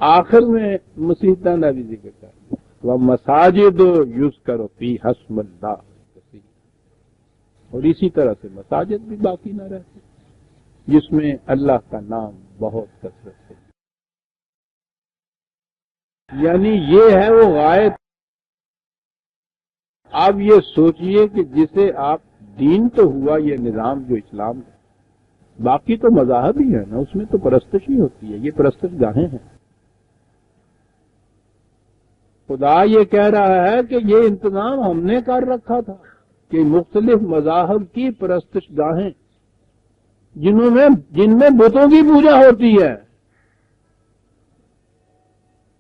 آخر میں مسیحتاں کا بھی ذکر کر وہ مساجد یذکر فیہا اسم اللہ اور اسی طرح سے مساجد بھی باقی نہ رہتے جس میں اللہ کا نام بہت کثرت سے یعنی یہ ہے وہ غائب. اب یہ سوچئے کہ جسے آپ دین تو ہوا یہ نظام جو اسلام کا باقی تو مذاہب ہی ہے نا اس میں تو پرستش ہی ہوتی ہے یہ پرستش گاہیں ہیں. خدا یہ کہہ رہا ہے کہ یہ انتظام ہم نے کر رکھا تھا کہ مختلف مذاہب کی پرستش گاہیں جن میں بتوں کی پوجا ہوتی ہے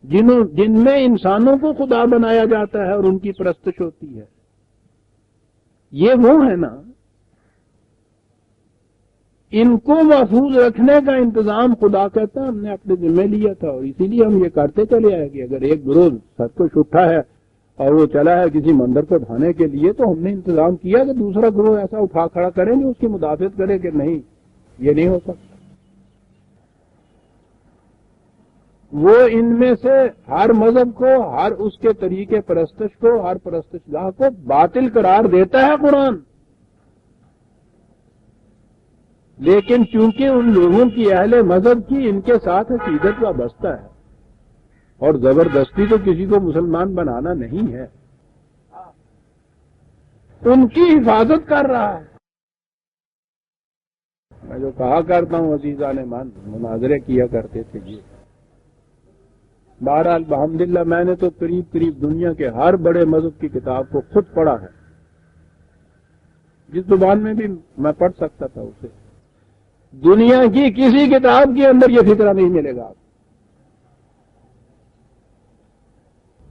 جن میں انسانوں کو خدا بنایا جاتا ہے اور ان کی پرستش ہوتی ہے یہ وہ ہے نا ان کو محفوظ رکھنے کا انتظام خدا کہتا ہے ہم نے اپنے ذمہ لیا تھا اور اسی لیے ہم یہ کرتے چلے آئے کہ اگر ایک گروہ سرکش اٹھا ہے اور وہ چلا ہے کسی مندر کو ڈھانے کے لیے تو ہم نے انتظام کیا کہ دوسرا گروہ ایسا اٹھا کھڑا کریں جو اس کی مدافعت کرے کہ نہیں یہ نہیں ہو سکتا. وہ ان میں سے ہر مذہب کو ہر اس کے طریقے پرستش کو ہر پرستش گاہ کو باطل قرار دیتا ہے قرآن لیکن چونکہ ان لوگوں کی اہل مذہب کی ان کے ساتھ عقیدت وابستہ ہے، اور زبردستی تو کسی کو مسلمان بنانا نہیں ہے، ان کی حفاظت کر رہا ہے۔ میں جو کہا کرتا ہوں عزیزان مان، مناظرے کیا کرتے تھے جی، بہرحال الحمدللہ میں نے تو قریب دنیا کے ہر بڑے مذہب کی کتاب کو خود پڑھا ہے، جس زبان میں بھی میں پڑھ سکتا تھا اسے۔ دنیا کی کسی کتاب کے اندر یہ فکرہ نہیں ملے گا آپ،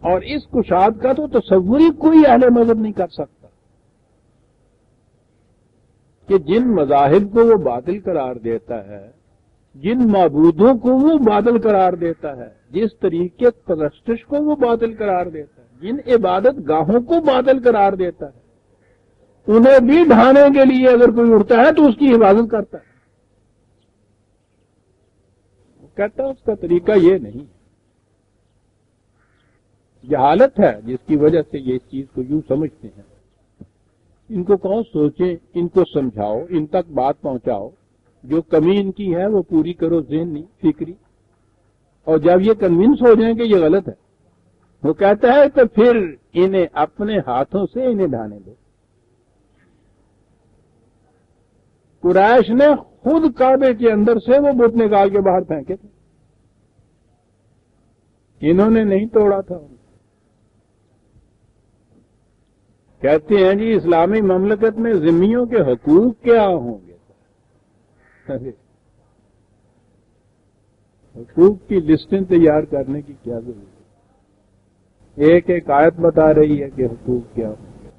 اور اس کشاد کا تو تصور ہی کوئی اہل مذہب نہیں کر سکتا کہ جن مذاہب کو وہ باطل قرار دیتا ہے، جن معبودوں کو وہ باطل قرار دیتا ہے، جس طریقے پرستش کو وہ باطل قرار دیتا ہے، جن عبادت گاہوں کو باطل قرار دیتا ہے، انہیں بھی ڈھانے کے لیے اگر کوئی اٹھتا ہے تو اس کی حفاظت کرتا ہے۔ وہ کہتا ہے اس کا طریقہ یہ نہیں، جہالت ہے جس کی وجہ سے یہ اس چیز کو یوں سمجھتے ہیں۔ ان کو کہو سوچیں، ان کو سمجھاؤ، ان تک بات پہنچاؤ، جو کمی ان کی ہے وہ پوری کرو، ذہنی فکری، اور جب یہ کنونس ہو جائیں کہ یہ غلط ہے، وہ کہتا ہے تو پھر انہیں اپنے ہاتھوں سے انہیں ڈھانے دو۔ قریش نے خود کعبے کے اندر سے وہ بت نکال کے باہر پھینکے تھے، انہوں نے نہیں توڑا تھا۔ کہتے ہیں جی اسلامی مملکت میں ذمیوں کے حقوق کیا ہوں گے؟ حقوق کی لسٹیں تیار کرنے کی کیا ضرورت ہے؟ ایک ایک آیت بتا رہی ہے کہ حقوق کیا ہوں گے۔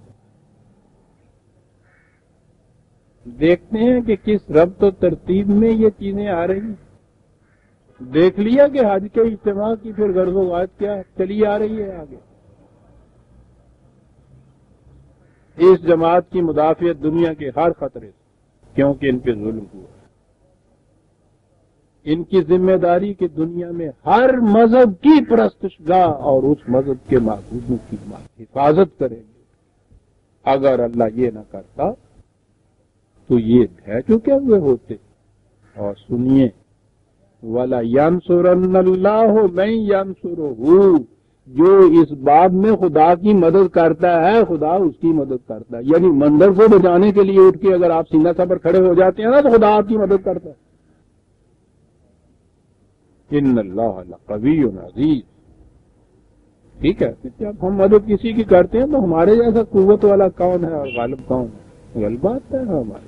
دیکھتے ہیں کہ کس ربط و ترتیب میں یہ چیزیں آ رہی ہیں۔ دیکھ لیا کہ حج کے اجتماع کی پھر غرض و غایت کیا چلی آ رہی ہے آگے۔ اس جماعت کی مدافعت دنیا کے ہر خطرے سے، کیونکہ ان پہ ظلم ہوا ہے۔ ان کی ذمہ داری کہ دنیا میں ہر مذہب کی پرستش گاہ اور اس مذہب کے معبودوں کی حفاظت کریں گے۔ اگر اللہ یہ نہ کرتا تو یہ ڈھہ چکے ہوئے ہوتے۔ اور سنیے، وَلَا يَنْصُرَنَّ اللَّهُ مَن يَنْصُرُهُ، جو اس باب میں خدا کی مدد کرتا ہے خدا اس کی مدد کرتا ہے، یعنی مندر کو بچانے کے لیے اٹھ کے اگر آپ سینہ سر پر کھڑے ہو جاتے ہیں نا تو خدا آپ کی مدد کرتا ہے۔ ان اللہ لقوی عزیز۔ ٹھیک ہے، جب ہم مدد کسی کی کرتے ہیں تو ہمارے جیسا قوت والا کون ہے اور غالب کون ہے؟ غلبہ آتا ہے ہمارا۔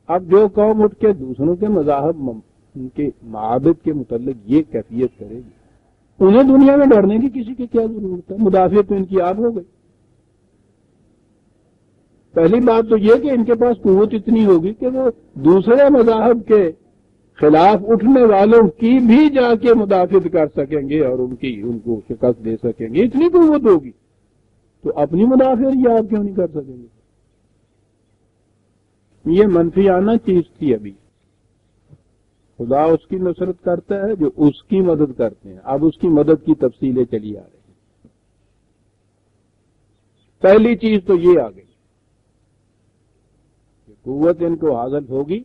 اب جو قوم اٹھ کے دوسروں کے مذاہب ان کے معابد کے متعلق یہ کیفیت کرے گی، انہیں دنیا میں ڈرنے کی کسی کی کیا ضرورت ہے؟ مدافعت تو ان کی آپ ہو گئی۔ پہلی بات تو یہ کہ ان کے پاس قوت اتنی ہوگی کہ وہ دوسرے مذاہب کے خلاف اٹھنے والوں کی بھی جا کے مدافعت کر سکیں گے اور ان کو شکست دے سکیں گے، اتنی قوت ہوگی۔ تو اپنی مدافعت یہ آپ کیوں نہیں کر سکیں گے؟ یہ منفیانہ چیز تھی۔ ابھی خدا اس کی نصرت کرتا ہے جو اس کی مدد کرتے ہیں۔ اب اس کی مدد کی تفصیلیں چلی آ رہی ہیں۔ پہلی چیز تو یہ آ گئی کہ قوت ان کو حاصل ہوگی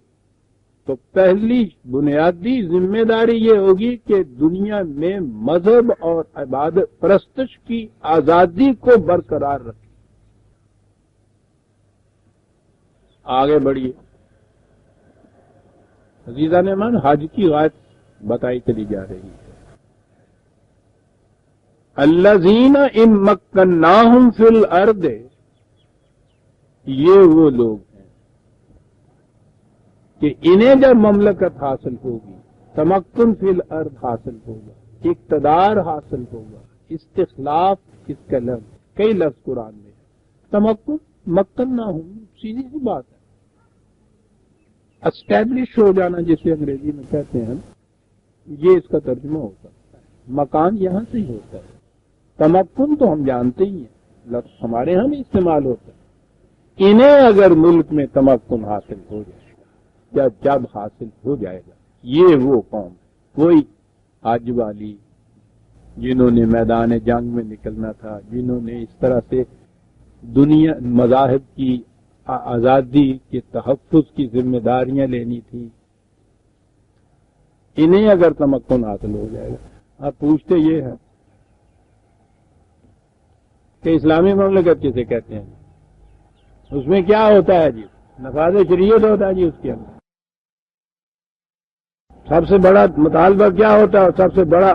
تو پہلی بنیادی ذمہ داری یہ ہوگی کہ دنیا میں مذہب اور عبادت پرستش کی آزادی کو برقرار رکھیں۔ آگے بڑھیے عزیزان امان، حج کی غایت بتائی چلی جا رہی ہے۔ الذین ان مکناہم فی الارض، یہ وہ لوگ ہیں کہ انہیں جب مملکت حاصل ہوگی، تمکن فی الارض حاصل ہوگا، اقتدار حاصل ہوگا، استخلاف اس کا لفظ کئی لفظ قرآن میں ہے۔ تمکن مکناہم سیدھی سی بات ہے، اسٹیبلش ہو جانا جسے انگریزی میں کہتے ہیں، یہ اس کا ترجمہ ہو سکتا ہے۔ مکان یہاں سے ہی ہوتا ہے، تمکن تو ہم جانتے ہی ہیں، لفظ ہمارے ہاں بھی استعمال ہوتا ہے۔ انہیں اگر ملک میں تمکن حاصل ہو جائے گا یا جب حاصل ہو جائے گا، یہ وہ قوم ہے، وہی حج والی جنہوں نے میدان جنگ میں نکلنا تھا، جنہوں نے اس طرح سے دنیا مذاہب کی آزادی کے تحفظ کی ذمہ داریاں لینی تھی، انہیں اگر تمکن حاصل ہو جائے گا۔ آپ پوچھتے یہ ہے کہ اسلامی مملکت کسے کہتے ہیں؟ اس میں کیا ہوتا ہے جی؟ نفاذ شریعت ہوتا ہے جی اس کے اندر۔ سب سے بڑا مطالبہ کیا ہوتا ہے؟ سب سے بڑا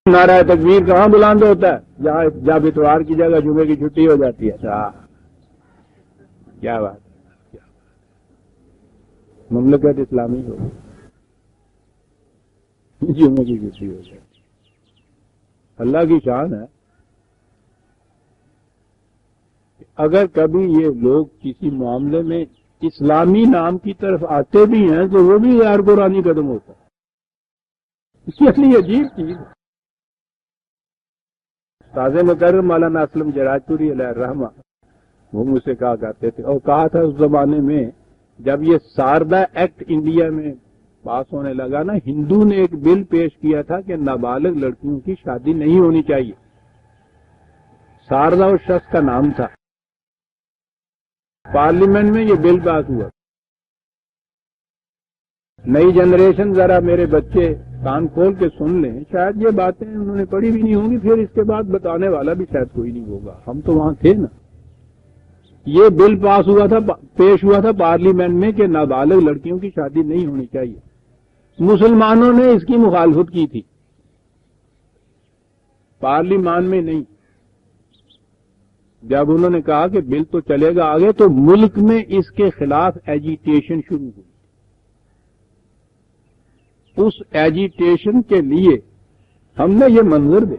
نعرہ تکبیر کہاں بلند ہوتا ہے؟ جب اتوار کی جگہ جمعے کی چھٹی ہو جاتی ہے۔ کیا بات ہے، مملکت اسلامی ہو، جمعے کی چھٹی ہو جاتی، اللہ کی شان ہے۔ اگر کبھی یہ لوگ کسی معاملے میں اسلامی نام کی طرف آتے بھی ہیں تو وہ بھی غیر قرآنی قدم ہوتا ہے۔ اس لیے عجیب چیز ہے۔ استاد مکرم مولانا اسلم جراجپوری علیہ الرحمہ وہ مجھ سے کہا کرتے تھے، اور کہا تھا اس زمانے میں جب یہ ساردا ایکٹ انڈیا میں پاس ہونے لگا نا، ہندو نے ایک بل پیش کیا تھا کہ نابالغ لڑکیوں کی شادی نہیں ہونی چاہیے۔ ساردا اس شخص کا نام تھا۔ پارلیمنٹ میں یہ بل پاس ہوا۔ نئی جنریشن ذرا میرے بچے کان کھول کے سن لیں، شاید یہ باتیں انہوں نے پڑھی بھی نہیں ہوں گی، پھر اس کے بعد بتانے والا بھی شاید کوئی نہیں ہوگا، ہم تو وہاں تھے نا۔ یہ بل پاس ہوا تھا، پیش ہوا تھا پارلیمنٹ میں کہ نابالغ لڑکیوں کی شادی نہیں ہونی چاہیے۔ مسلمانوں نے اس کی مخالفت کی تھی، پارلیمان میں نہیں۔ جب انہوں نے کہا کہ بل تو چلے گا آگے، تو ملک میں اس کے خلاف ایجیٹیشن شروع ہوئی۔ اس ایجیٹیشن کے لیے ہم نے یہ منظر دے،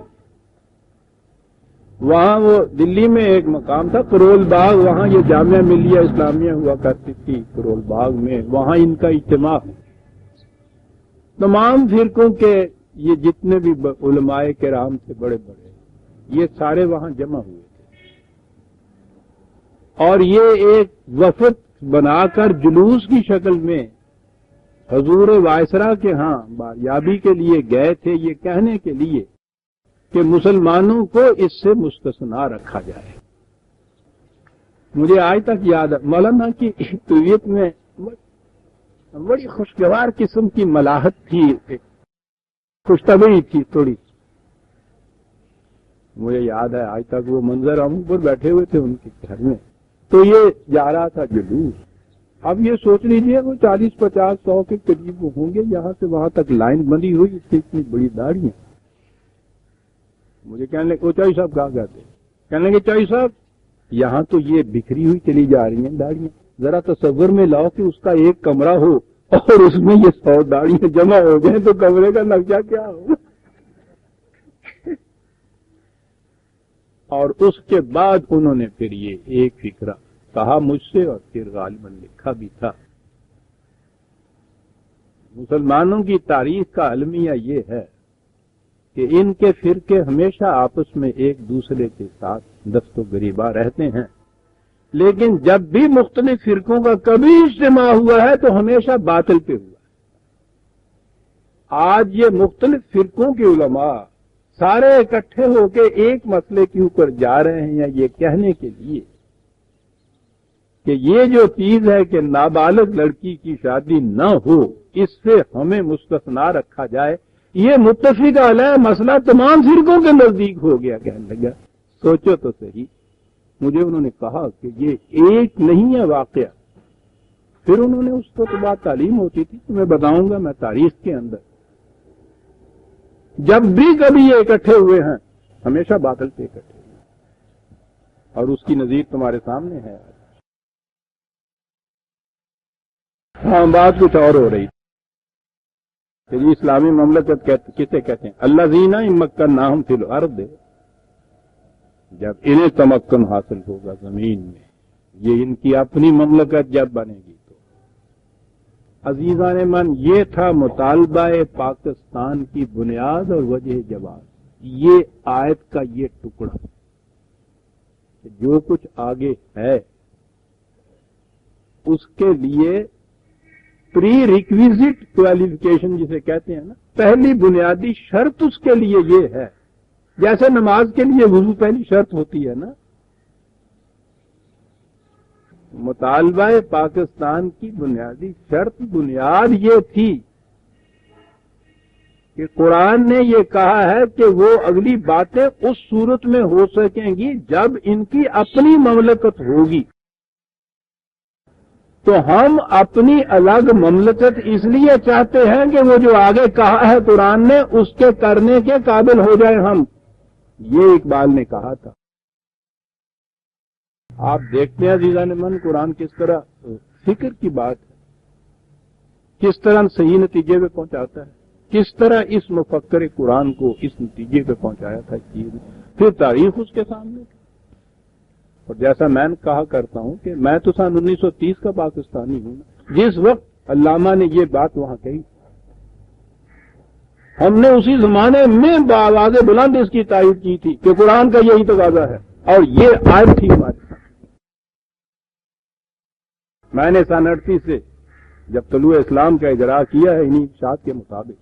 وہاں وہ دلی میں ایک مقام تھا کرول باغ، وہاں یہ جامعہ ملیہ اسلامیہ ہوا کرتی تھی کرول باغ میں، وہاں ان کا اجتماع، تمام فرقوں کے یہ جتنے بھی علماء کرام تھے بڑے بڑے، یہ سارے وہاں جمع ہوئے تھے، اور یہ ایک وفد بنا کر جلوس کی شکل میں حضور وائسرا کے ہاں بازیابی کے لیے گئے تھے، یہ کہنے کے لیے کہ مسلمانوں کو اس سے مستثنا رکھا جائے۔ مجھے آج تک یاد ہے مولانا کی طبیعت میں بڑی خوشگوار قسم کی ملاحت تھی، خوش طبعی تھی تھوڑی۔ مجھے یاد ہے آج تک وہ منظر، ہم اوپر بیٹھے ہوئے تھے ان کے گھر میں، تو یہ جا رہا تھا جلوس۔ اب یہ سوچ لیجئے وہ 40-50-100 کے قریب ہوں گے، یہاں سے وہاں تک لائن بندی ہوئی، اس کی اتنی بڑی داڑیاں۔ مجھے کہنے لگے، چوئی صاحب کہا کرتے، کہنے لگے چوئی صاحب یہاں تو یہ بکھری ہوئی چلی جا رہی ہیں داڑیاں، ذرا تصور میں لاؤ کہ اس کا ایک کمرہ ہو اور اس میں یہ 100 داڑیاں جمع ہو گئے تو کمرے کا نقشہ کیا ہوگا۔ اور اس کے بعد انہوں نے پھر یہ ایک فکرہ کہا مجھ سے، اور پھر غالباً لکھا بھی تھا۔ مسلمانوں کی تاریخ کا المیہ یہ ہے کہ ان کے فرقے ہمیشہ آپس میں ایک دوسرے کے ساتھ دست و گریباں رہتے ہیں، لیکن جب بھی مختلف فرقوں کا کبھی اجتماع ہوا ہے تو ہمیشہ باطل پہ ہوا ہے۔ آج یہ مختلف فرقوں کے علماء سارے اکٹھے ہو کے ایک مسئلے کے اوپر جا رہے ہیں، یہ کہنے کے لیے کہ یہ جو چیز ہے کہ نابالغ لڑکی کی شادی نہ ہو، اس سے ہمیں مستثنا رکھا جائے، یہ متفق علیہ مسئلہ تمام فرقوں کے نزدیک ہو گیا۔ کہنے لگا سوچو تو صحیح، مجھے انہوں نے کہا کہ یہ ایک نہیں ہے واقعہ۔ پھر انہوں نے اس کو بعد تعلیم ہوتی تھی، تو میں بتاؤں گا میں تاریخ کے اندر جب بھی کبھی یہ اکٹھے ہوئے ہیں ہمیشہ باطل پہ اکٹھے ہوئے، اور اس کی نظیر تمہارے سامنے ہے۔ ہاں بات کچھ اور ہو رہی کہ جی اسلامی مملکت کسے کہتے ہیں؟ الذین مکناہم فی الارض، جب انہیں تمکن حاصل ہوگا زمین میں، یہ ان کی اپنی مملکت جب بنے گی تو۔ عزیزان من، یہ تھا مطالبہ پاکستان کی بنیاد اور وجہ جواز، یہ آیت کا یہ ٹکڑا کہ جو کچھ آگے ہے اس کے لیے پری ریکویزٹ کوالیفیکیشن جسے کہتے ہیں نا، پہلی بنیادی شرط اس کے لیے یہ ہے، جیسے نماز کے لیے وضو پہلی شرط ہوتی ہے نا۔ مطالبہ پاکستان کی بنیادی شرط بنیاد یہ تھی کہ قرآن نے یہ کہا ہے کہ وہ اگلی باتیں اس صورت میں ہو سکیں گی جب ان کی اپنی مملکت ہوگی. تو ہم اپنی الگ مملکت اس لیے چاہتے ہیں کہ وہ جو آگے کہا ہے قرآن نے اس کے کرنے کے قابل ہو جائیں ہم. یہ اقبال نے کہا تھا. آپ دیکھتے ہیں عزیزان من قرآن کس طرح فکر کی بات ہے، کس طرح صحیح نتیجے پہ پہنچاتا ہے، کس طرح اس مفکر قرآن کو اس نتیجے پہ پہنچایا تھا چیز، پھر تاریخ اس کے سامنے. اور جیسا میں کہا کرتا ہوں کہ میں تو سن 1930 کا پاکستانی ہوں، جس وقت علامہ نے یہ بات وہاں کہی ہم نے اسی زمانے میں بآواز بلند اس کی تائید کی تھی کہ قرآن کا یہی تقاضا ہے اور یہ آیت تھی ہماری. میں نے سن 38 سے جب طلوع اسلام کا اجرا کیا ہے انہی ارشاد کے مطابق،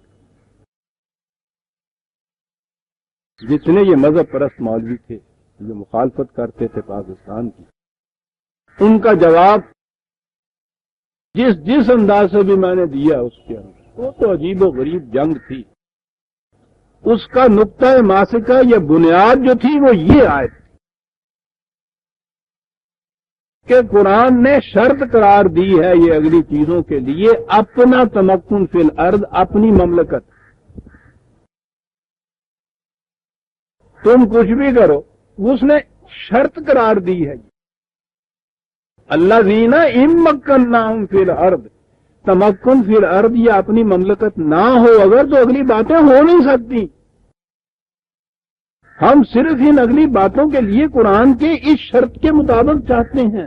جتنے یہ مذہب پرست مولوی تھے جو مخالفت کرتے تھے پاکستان کی، ان کا جواب جس انداز سے بھی میں نے دیا اس کے اندر، وہ تو عجیب و غریب جنگ تھی. اس کا نقطہ ماسکہ یا بنیاد جو تھی وہ یہ آیت کہ قرآن نے شرط قرار دی ہے یہ اگلی چیزوں کے لیے اپنا تمکن فی الارض، اپنی مملکت. تم کچھ بھی کرو، اس نے شرط قرار دی ہے. الذین ان مکناہم فی الارض، تمکن فی الارض یہ اپنی مملکت نہ ہو اگر تو اگلی باتیں ہو نہیں سکتی. ہم صرف ان اگلی باتوں کے لیے قرآن کے اس شرط کے مطابق چاہتے ہیں.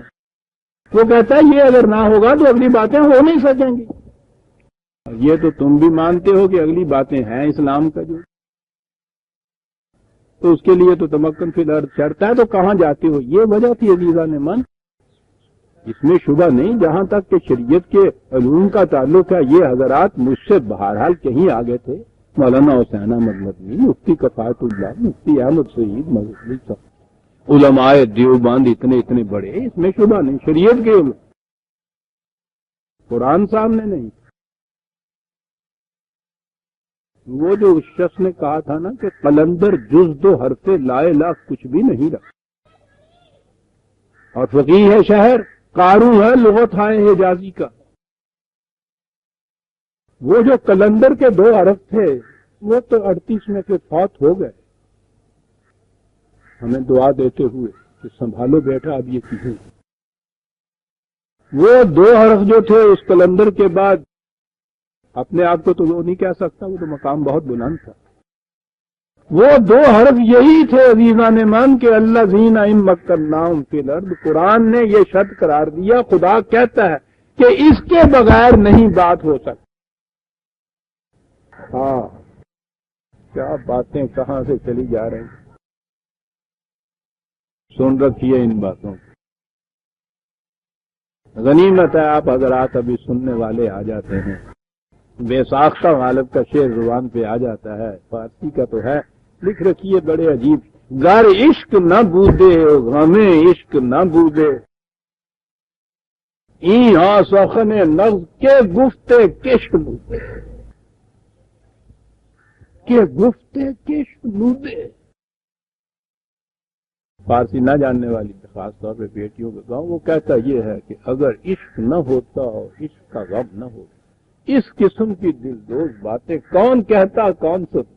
وہ کہتا ہے یہ اگر نہ ہوگا تو اگلی باتیں ہو نہیں سکیں گی. یہ تو تم بھی مانتے ہو کہ اگلی باتیں ہیں اسلام کا جو، تو اس کے لیے تو تمکن فی الارض شرط ہے، تو کہاں جاتے ہو؟ یہ وجہ تھی عزیزان من. اس میں شبہ نہیں، جہاں تک کہ شریعت کے علوم کا تعلق ہے یہ حضرات مجھ سے بہرحال کہیں آگے تھے. مولانا حسین احمد مدنی، مفتی کفایت اللہ، مفتی احمد سعید مدنی، علماء دیوبند اتنے بڑے، اس میں شبہ نہیں. شریعت کے علم، قرآن سامنے نہیں. وہ جو اس شخص نے کہا تھا نا کہ قلندر جز دو حرف لائے لا کچھ بھی نہیں رکھا، اور فقیہ ہے شہر، قاروں ہے لغت ہے حجازی کا. وہ جو قلندر کے 2 حرف تھے وہ تو 38 میں سے فوت ہو گئے، ہمیں دعا دیتے ہوئے کہ سنبھالو بیٹا اب یہ چیزیں. وہ 2 حرف جو تھے اس قلندر کے بعد، اپنے آپ کو تو وہ نہیں کہہ سکتا، وہ تو مقام بہت بلند تھا. وہ 2 حرف یہی تھے عزیزان من کہ الذین ان مکناہم فی الارض. قرآن نے یہ شرط قرار دیا، خدا کہتا ہے کہ اس کے بغیر نہیں بات ہو سکتی. ہاں کیا باتیں کہاں سے چلی جا رہی ہیں، سن رکھیے ان باتوں کو. غنیمت ہے آپ حضرات ابھی سننے والے آ جاتے ہیں. بے ساختہ غالب کا شعر زبان پہ آ جاتا ہے، فارسی کا تو ہے، لکھ رکھیے بڑے عجیب. گر عشق نہ بودے غمیں عشق نہ بودے، این ہاں سخن نغز کے گفتے کشک بودے، کہ گفتے کشک بودے. فارسی نہ جاننے والی خاص طور پہ بیٹیوں کا گاؤں، وہ کہتا یہ ہے کہ اگر عشق نہ ہوتا اور عشق کا غم نہ ہوتا، اس قسم کی دل دوز باتیں کون کہتا، کون سنتا.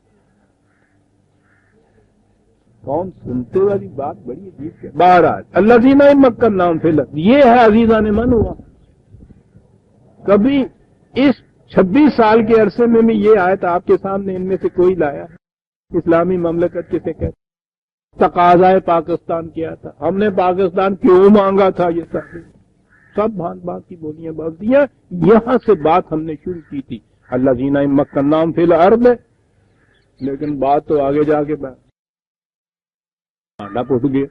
کون سنتے والی بات بڑی عجیب ہے. بہرحال الذین ان مکناہم فی الارض، یہ ہے عزیزان من. ہوا کبھی اس 26 سال کے عرصے میں بھی یہ آیت آپ کے سامنے ان میں سے کوئی لایا ہے؟ اسلامی مملکت کسے کہتے؟ تقاضائے پاکستان کیا تھا، ہم نے پاکستان کیوں مانگا تھا، یہ سب بھانت بات کی بولیاں بول دیا. یہاں سے بات ہم نے شروع کی تھی الذین ان مکناہم فی الارض، لیکن بات تو آگے جا کے ڈانڈا پھٹ گیا.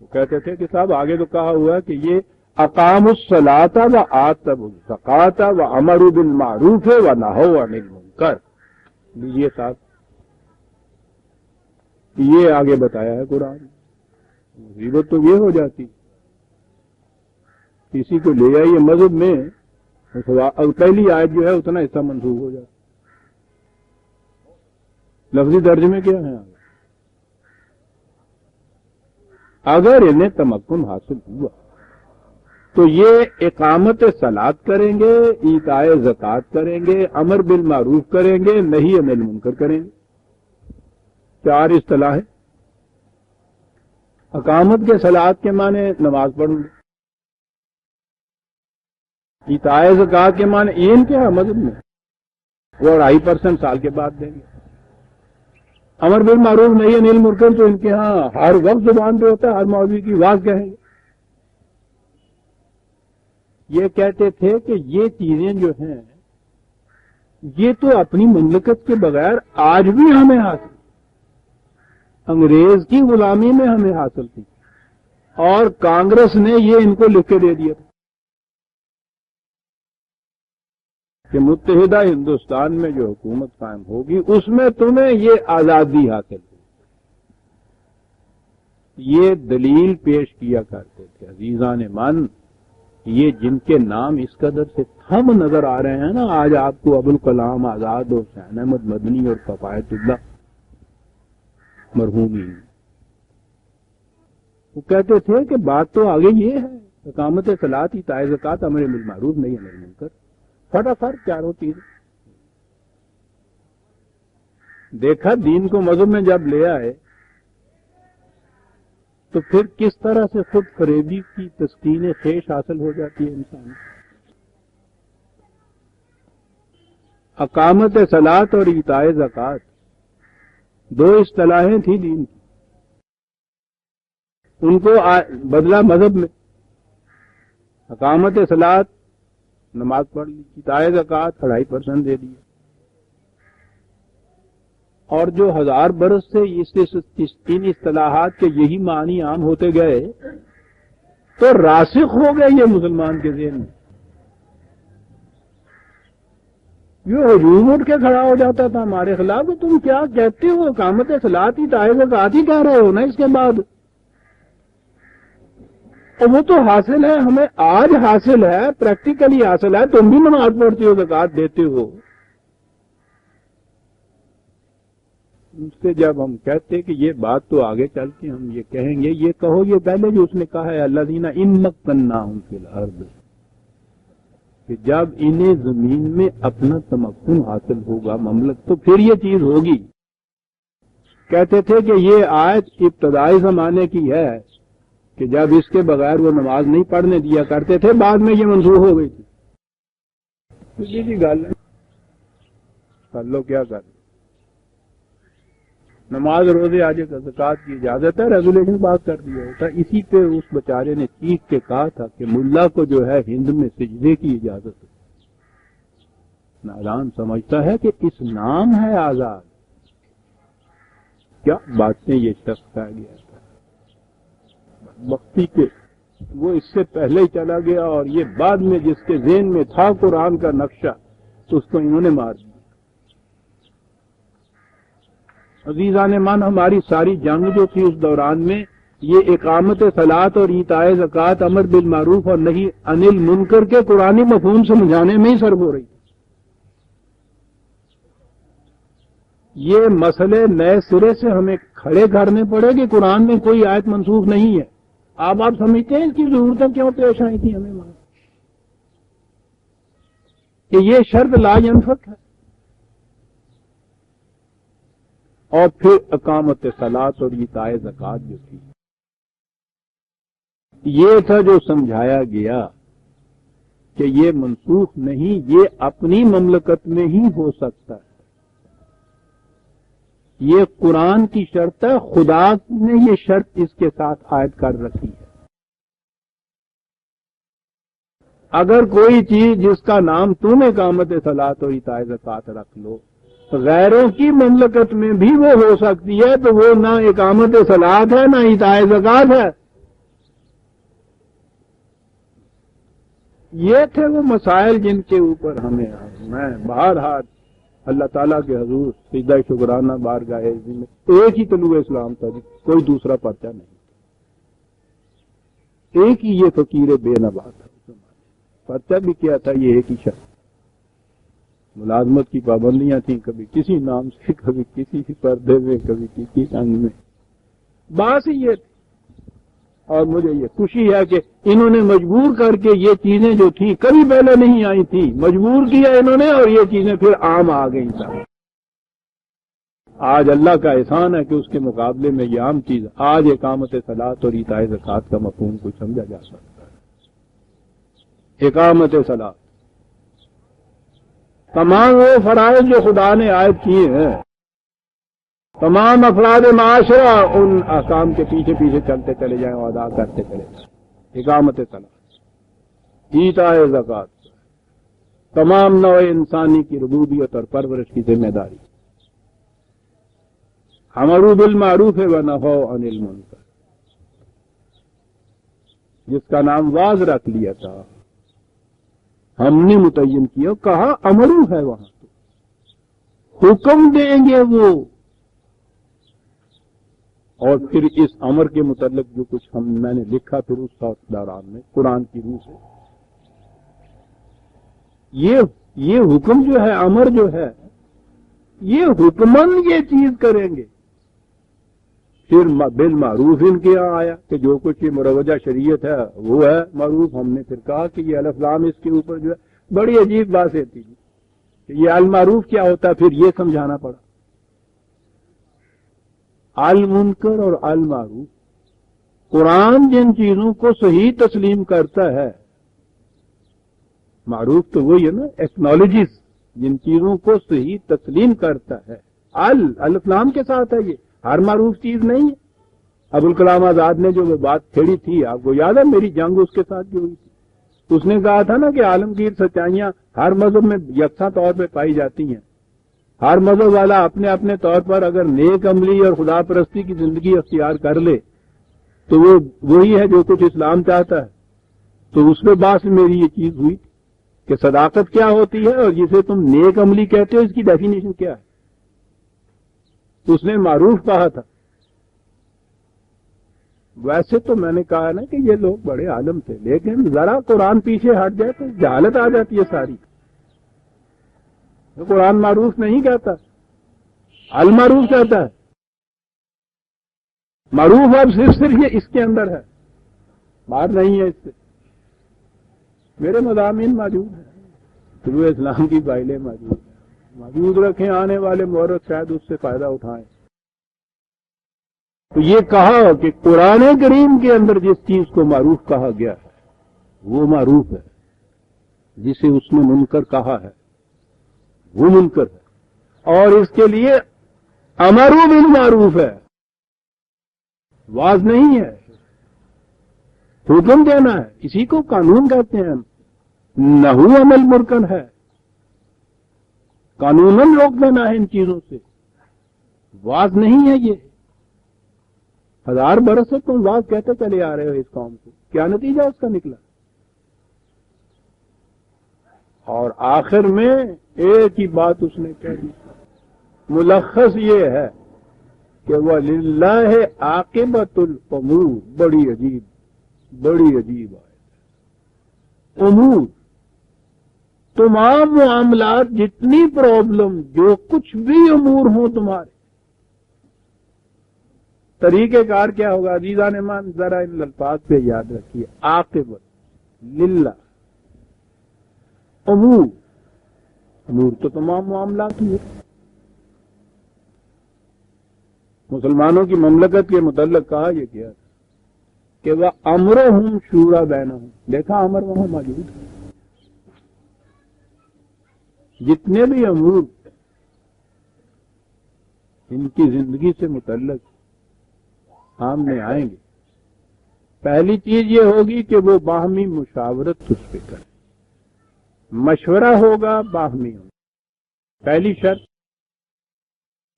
وہ کہتے تھے کہ صاحب آگے تو کہا ہوا ہے کہ یہ اقاموا الصلاۃ و آتوا الزکاۃ و امروا بالمعروف و نہوا عن المنکر. لیجیے صاحب یہ آگے بتایا ہے قرآن. مصیبت تو یہ ہو جاتی کسی کو لے آئیے مذہب میں، پہلی آیت جو ہے اتنا حصہ منسوخ ہو جاتا. لفظی ترجمے کیا ہیں؟ اگر انہیں تمکن حاصل ہوا تو یہ اقامت صلاۃ کریں گے، ایتاء زکوٰۃ کریں گے، امر بالمعروف کریں گے، نہی عن المنکر کریں گے. 4 اصطلاحیں. اقامت کے صلاۃ کے معنی نماز پڑھیں گے، ایتاء زکوٰۃ کے معنی این کیا ہے مذہب میں، وہ 2.5% سال کے بعد دیں گے. امر بالمعروف نہی عن المنکر تو ان کے ہاں ہر وقت زبان پہ ہوتا ہے، ہر مولوی کی واز کہیں گے. یہ کہتے تھے کہ یہ چیزیں جو ہیں یہ تو اپنی مملکت کے بغیر آج بھی ہمیں حاصل، انگریز کی غلامی میں ہمیں حاصل تھی، اور کانگریس نے یہ ان کو لکھ کے دے دیا تھا کہ متحدہ ہندوستان میں جو حکومت قائم ہوگی اس میں تمہیں یہ آزادی حاصل ہوگی. یہ دلیل پیش کیا کرتے تھے. عزیزان من، یہ جن کے نام اس قدر سے تھم نظر آ رہے ہیں نا آج آپ کو، ابوالکلام آزاد اور حسین احمد مدنی اور کفایت اللہ مرحومین، وہ کہتے تھے کہ بات تو آگے یہ ہے، اقامت صلاۃ، ایتاء زکوٰۃ، امر بالمعروف نہی عن المنکر، فٹافٹ 4 چیزیں. دیکھا دین کو مذہب میں جب لے آئے تو پھر کس طرح سے خود فریبی کی تسکین خیش حاصل ہو جاتی ہے انسان. اقامت صلاۃ اور ایتاء زکوٰۃ 2 اصطلاحیں تھیں دین کی، ان کو بدلا مذہب میں. اقامت صلاۃ نماز پڑھ لی، ایتاء زکوٰۃ 2.5% دے دیا. اور جو 1000 برس سے اس 3 اصطلاحات کے یہی معنی عام ہوتے گئے تو راسخ ہو گئے یہ مسلمان کے ذہن میں. یہ ہجوم اٹھ کے کھڑا ہو جاتا تھا ہمارے خلاف کہ تم کیا کہتے ہو، اقامت صلاۃ ایتاء زکوٰۃ ہی کہہ رہے ہو نا اس کے بعد. اور وہ تو حاصل ہے، ہمیں آج حاصل ہے، پریکٹیکلی حاصل ہے. تم بھی نماز پڑھتے ہو، زکوٰۃ دیتے ہو. ان سے جب ہم کہتے کہ یہ بات تو آگے چل کے ہم یہ کہیں گے، یہ کہو یہ پہلے جو اس نے کہا ہے الذین ان مکناہم فی الارض، کہ جب انہیں زمین میں اپنا تمکن حاصل ہوگا مملک تو پھر یہ چیز ہوگی. کہتے تھے کہ یہ آیت ابتدائی زمانے کی ہے کہ جب اس کے بغیر وہ نماز نہیں پڑھنے دیا کرتے تھے، بعد میں یہ منسوخ ہو گئی تھی. جی گل ہے، کر لو کیا کر لو. نماز روزے آج زکوٰۃ کی اجازت ہے، ریگولیشن بات کر دیا ہوتا. اسی پہ اس بیچارے نے چیخ کے کہا تھا کہ ملا کو جو ہے ہند میں سجدے کی اجازت ہے. نادان سمجھتا ہے کہ اسلام ہے آزاد. کیا باتیں یہ شخص کہہ گیا تھا بختی کے، وہ اس سے پہلے ہی چلا گیا، اور یہ بعد میں جس کے ذہن میں تھا قرآن کا نقشہ تو اس کو انہوں نے مار دیا. عزیزان من، ہماری ساری جنگ جو تھی اس دوران میں یہ اقامت صلاۃ اور ایتاء زکوٰۃ، امر بالمعروف اور نہی عن المنکر کے قرآنی مفہوم سمجھانے میں ہی صرف ہو رہی. یہ مسئلے نئے سرے سے ہمیں کھڑے کرنے پڑے کہ قرآن میں کوئی آیت منسوخ نہیں ہے. آپ سمجھتے ہیں اس کی ضرورتیں کیوں پیش آئی تھی ہمیں وہاں، کہ یہ شرط لا ينفک ہے. اور پھر اقامت صلاۃ اور ایتاء زکوٰۃ جو تھی، یہ تھا جو سمجھایا گیا کہ یہ منسوخ نہیں، یہ اپنی مملکت میں ہی ہو سکتا ہے. یہ قرآن کی شرط ہے، خدا نے یہ شرط اس کے ساتھ عائد کر رکھی ہے. اگر کوئی چیز جس کا نام تم اقامت صلاۃ اور ایتاء زکوٰۃ رکھ لو، غیروں کی مملکت میں بھی وہ ہو سکتی ہے، تو وہ نہ اقامت صلاۃ ہے نہ ایتاء زکوٰۃ ہے. یہ تھے وہ مسائل جن کے اوپر ہمیں میں بہرحال اللہ تعالیٰ کے حضور سجدہ شکرانہ بارگاہ عظیم میں ایک ہی طلوع اسلام تھا، کوئی دوسرا پرچہ نہیں. ایک ہی یہ فقیر بے نوا تھا. پرچہ بھی کیا تھا یہ ایک ہی شخص. ملازمت کی پابندیاں تھیں، کبھی کسی نام سے، کبھی کسی پردے میں، کبھی کسی رنگ میں. بات ہی یہ تھی. اور مجھے یہ خوشی ہے کہ انہوں نے مجبور کر کے یہ چیزیں جو تھیں کبھی پہلے نہیں آئی تھیں، مجبور کیا انہوں نے، اور یہ چیزیں پھر عام آ گئی تھیں. آج اللہ کا احسان ہے کہ اس کے مقابلے میں یہ عام چیز آج اقامت صلاۃ اور ایتاء زکوٰۃ کا مفہوم کو سمجھا جا سکتا ہے. اقامت صلاۃ، تمام وہ فرائض جو خدا نے عائد کیے ہیں، تمام افراد معاشرہ ان احکام کے پیچھے پیچھے چلتے چلے جائیں اور ادا کرتے چلے جائیں. اقامت صلاۃ، ایتاء زکوٰۃ، تمام نوع انسانی کی ربوبیت اور پرورش کی ذمہ داری. امروا بالمعروف ونہوا عن المنکر، جس کا نام واز رکھ لیا تھا، ہم نے متعین کیا، کہا امرو ہے، وہاں تو حکم دیں گے وہ. اور پھر اس امر کے متعلق جو کچھ میں نے لکھا پھر اس دوران میں قرآن کی روح سے، یہ حکم جو ہے، امر جو ہے، یہ حکمن یہ چیز کریں گے. پھر بالمعروف ان کے یہاں آیا کہ جو کچھ یہ مروجہ شریعت ہے وہ ہے معروف. ہم نے پھر کہا کہ یہ الف لام اس کے اوپر جو ہے بڑی عجیب باتیں تھی کہ یہ المعروف کیا ہوتا ہے، پھر یہ سمجھانا پڑا. المنکر اور المعروف، قرآن جن چیزوں کو صحیح تسلیم کرتا ہے، معروف تو وہی ہے نا، ایکنالوجیز، جن چیزوں کو صحیح تسلیم کرتا ہے. الف لام کے ساتھ ہے، یہ ہر معروف چیز نہیں ہے. ابوالکلام آزاد نے جو وہ بات چھیڑی تھی، آپ کو یاد ہے میری جنگ اس کے ساتھ جو ہوئی تھی، اس نے کہا تھا نا کہ عالمگیر سچائیاں ہر مذہب میں یکساں طور پہ پائی جاتی ہیں. ہر مذہب والا اپنے اپنے طور پر اگر نیک عملی اور خدا پرستی کی زندگی اختیار کر لے تو وہ وہی ہے جو کچھ اسلام چاہتا ہے. تو اس میں بات میری یہ چیز ہوئی کہ صداقت کیا ہوتی ہے اور جسے تم نیک عملی کہتے ہو اس کی ڈیفینیشن کیا ہے. اس نے معروف کہا تھا. ویسے تو میں نے کہا نا کہ یہ لوگ بڑے عالم تھے، لیکن ذرا قرآن پیچھے ہٹ جائے تو جہالت آ جاتی ہے ساری. قرآن معروف نہیں کہتا، المعروف کہتا ہے. معروف اب صرف یہ اس کے اندر ہے، باہر نہیں ہے. اس سے میرے مضامین موجود ہیں، شروع اسلام کی فائلیں موجود رکھیں، آنے والے مورخ شاید اس سے فائدہ اٹھائیں. تو یہ کہا کہ قرآن کریم کے اندر جس چیز کو معروف کہا گیا ہے وہ معروف ہے، جسے اس نے منکر کہا ہے وہ منکر ہے. اور اس کے لیے امروا بالمعروف ہے، واز نہیں ہے، حکم دینا ہے. اسی کو قانون کہتے ہیں. نہو عمل مرکن ہے، قانوناً روک دینا ہے ان چیزوں سے. واز نہیں ہے. یہ 1000 برس سے تم واز کہتے چلے آ رہے ہو اس قوم کو، کیا نتیجہ اس کا نکلا؟ اور آخر میں ایک ہی بات اس نے کہہ دی، ملخص یہ ہے کہ وَلِلَّهِ عَاقِبَةُ الْأُمُورِ. بڑی عجیب آیت. امور، تمام معاملات، جتنی پرابلم، جو کچھ بھی امور ہوں تمہارے، طریقہ کار کیا ہوگا؟ عزیزان ایمان ذرا ان الفاظ پہ یاد رکھیے. عاقبت للہ، امور تو تمام معاملات ہی ہے. مسلمانوں کی مملکت کے متعلق کہا یہ کیا کہ وہ امرہم شورا بینہم. دیکھا امر وہاں موجود ہے. جتنے بھی امور ان کی زندگی سے متعلق سامنے آئیں گے، پہلی چیز یہ ہوگی کہ وہ باہمی مشاورت اس پہ کریں. مشورہ ہوگا، باہمی ہوگا. پہلی شرط.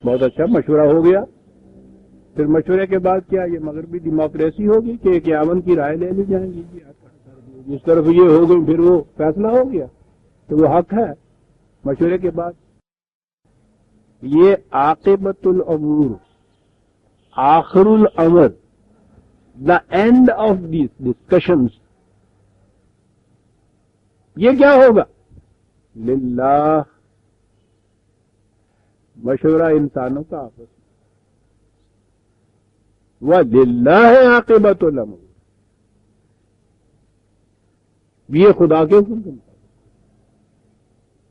بہت اچھا مشورہ ہو گیا، پھر مشورے کے بعد کیا؟ یہ مغربی ڈیموکریسی ہوگی کہ 51 کی رائے لے لی جائیں گی. جس طرف یہ ہو گئی پھر وہ فیصلہ ہو گیا تو وہ حق ہے. مشورے کے بعد یہ عاقبت الامور، آخر الامر، دا اینڈ آف دیز ڈسکشنز. یہ کیا ہوگا؟ للہ، مشورہ انسانوں کا آپس میں، وَلِلَّهِ عَاقِبَةُ الْأُمُورِ، یہ خدا کے حکم کے مطابق۔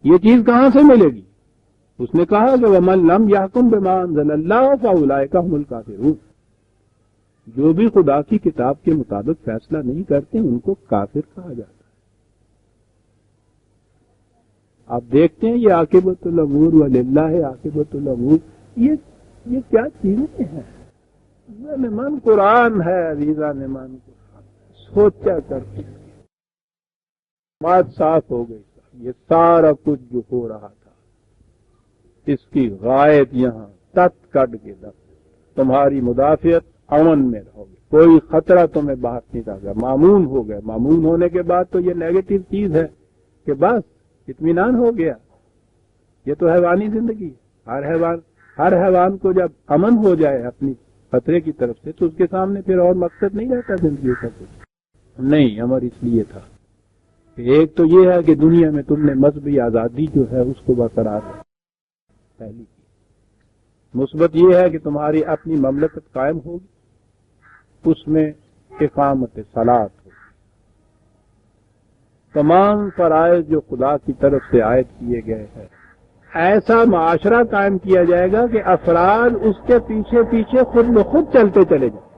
یہ چیز کہاں سے ملے گی؟ اس نے کہا کہ وَمَن لَمْ يَحْكُمْ بِمَا أَنزَلَ اللَّهُ فَأُولَٰئِكَ هُمُ الْكَافِرُونَ، جو بھی خدا کی کتاب کے مطابق فیصلہ نہیں کرتے ان کو کافر کہا جاتا ہے۔ آپ دیکھتے ہیں یہ عاقبۃ الامور وللہ عاقبۃ الامور، یہ کیا چیزیں ہیں؟ من قرآن ہے، عزیزان من قرآن، سوچا کرتے بات صاف ہو گئی۔ یہ سارا کچھ جو ہو رہا تھا اس کی غائب یہاں تت کٹ کے دب، تمہاری مدافعت امن میں رہو گے، کوئی خطرہ تمہیں باہر نہیں رہا، معمون ہو گئے۔ معمون ہونے کے بعد تو یہ نیگیٹو چیز ہے کہ بس اطمینان ہو گیا۔ یہ تو حیوانی زندگی ہے، ہر حیوان کو جب امن ہو جائے اپنی خطرے کی طرف سے تو اس کے سامنے پھر اور مقصد نہیں رہتا زندگی کا کچھ نہیں۔ امر اس لیے تھا کہ ایک تو یہ ہے کہ دنیا میں تم نے مذہبی آزادی جو ہے اس کو برقرار رکھا، پہلی چیز۔ مثبت یہ ہے کہ تمہاری اپنی مملکت قائم ہوگی، اس میں اقامت صلاۃ ہوگی، تمام فرائض جو خدا کی طرف سے عائد کیے گئے ہیں، ایسا معاشرہ قائم کیا جائے گا کہ افراد اس کے پیچھے پیچھے خود بخود چلتے چلے جائیں،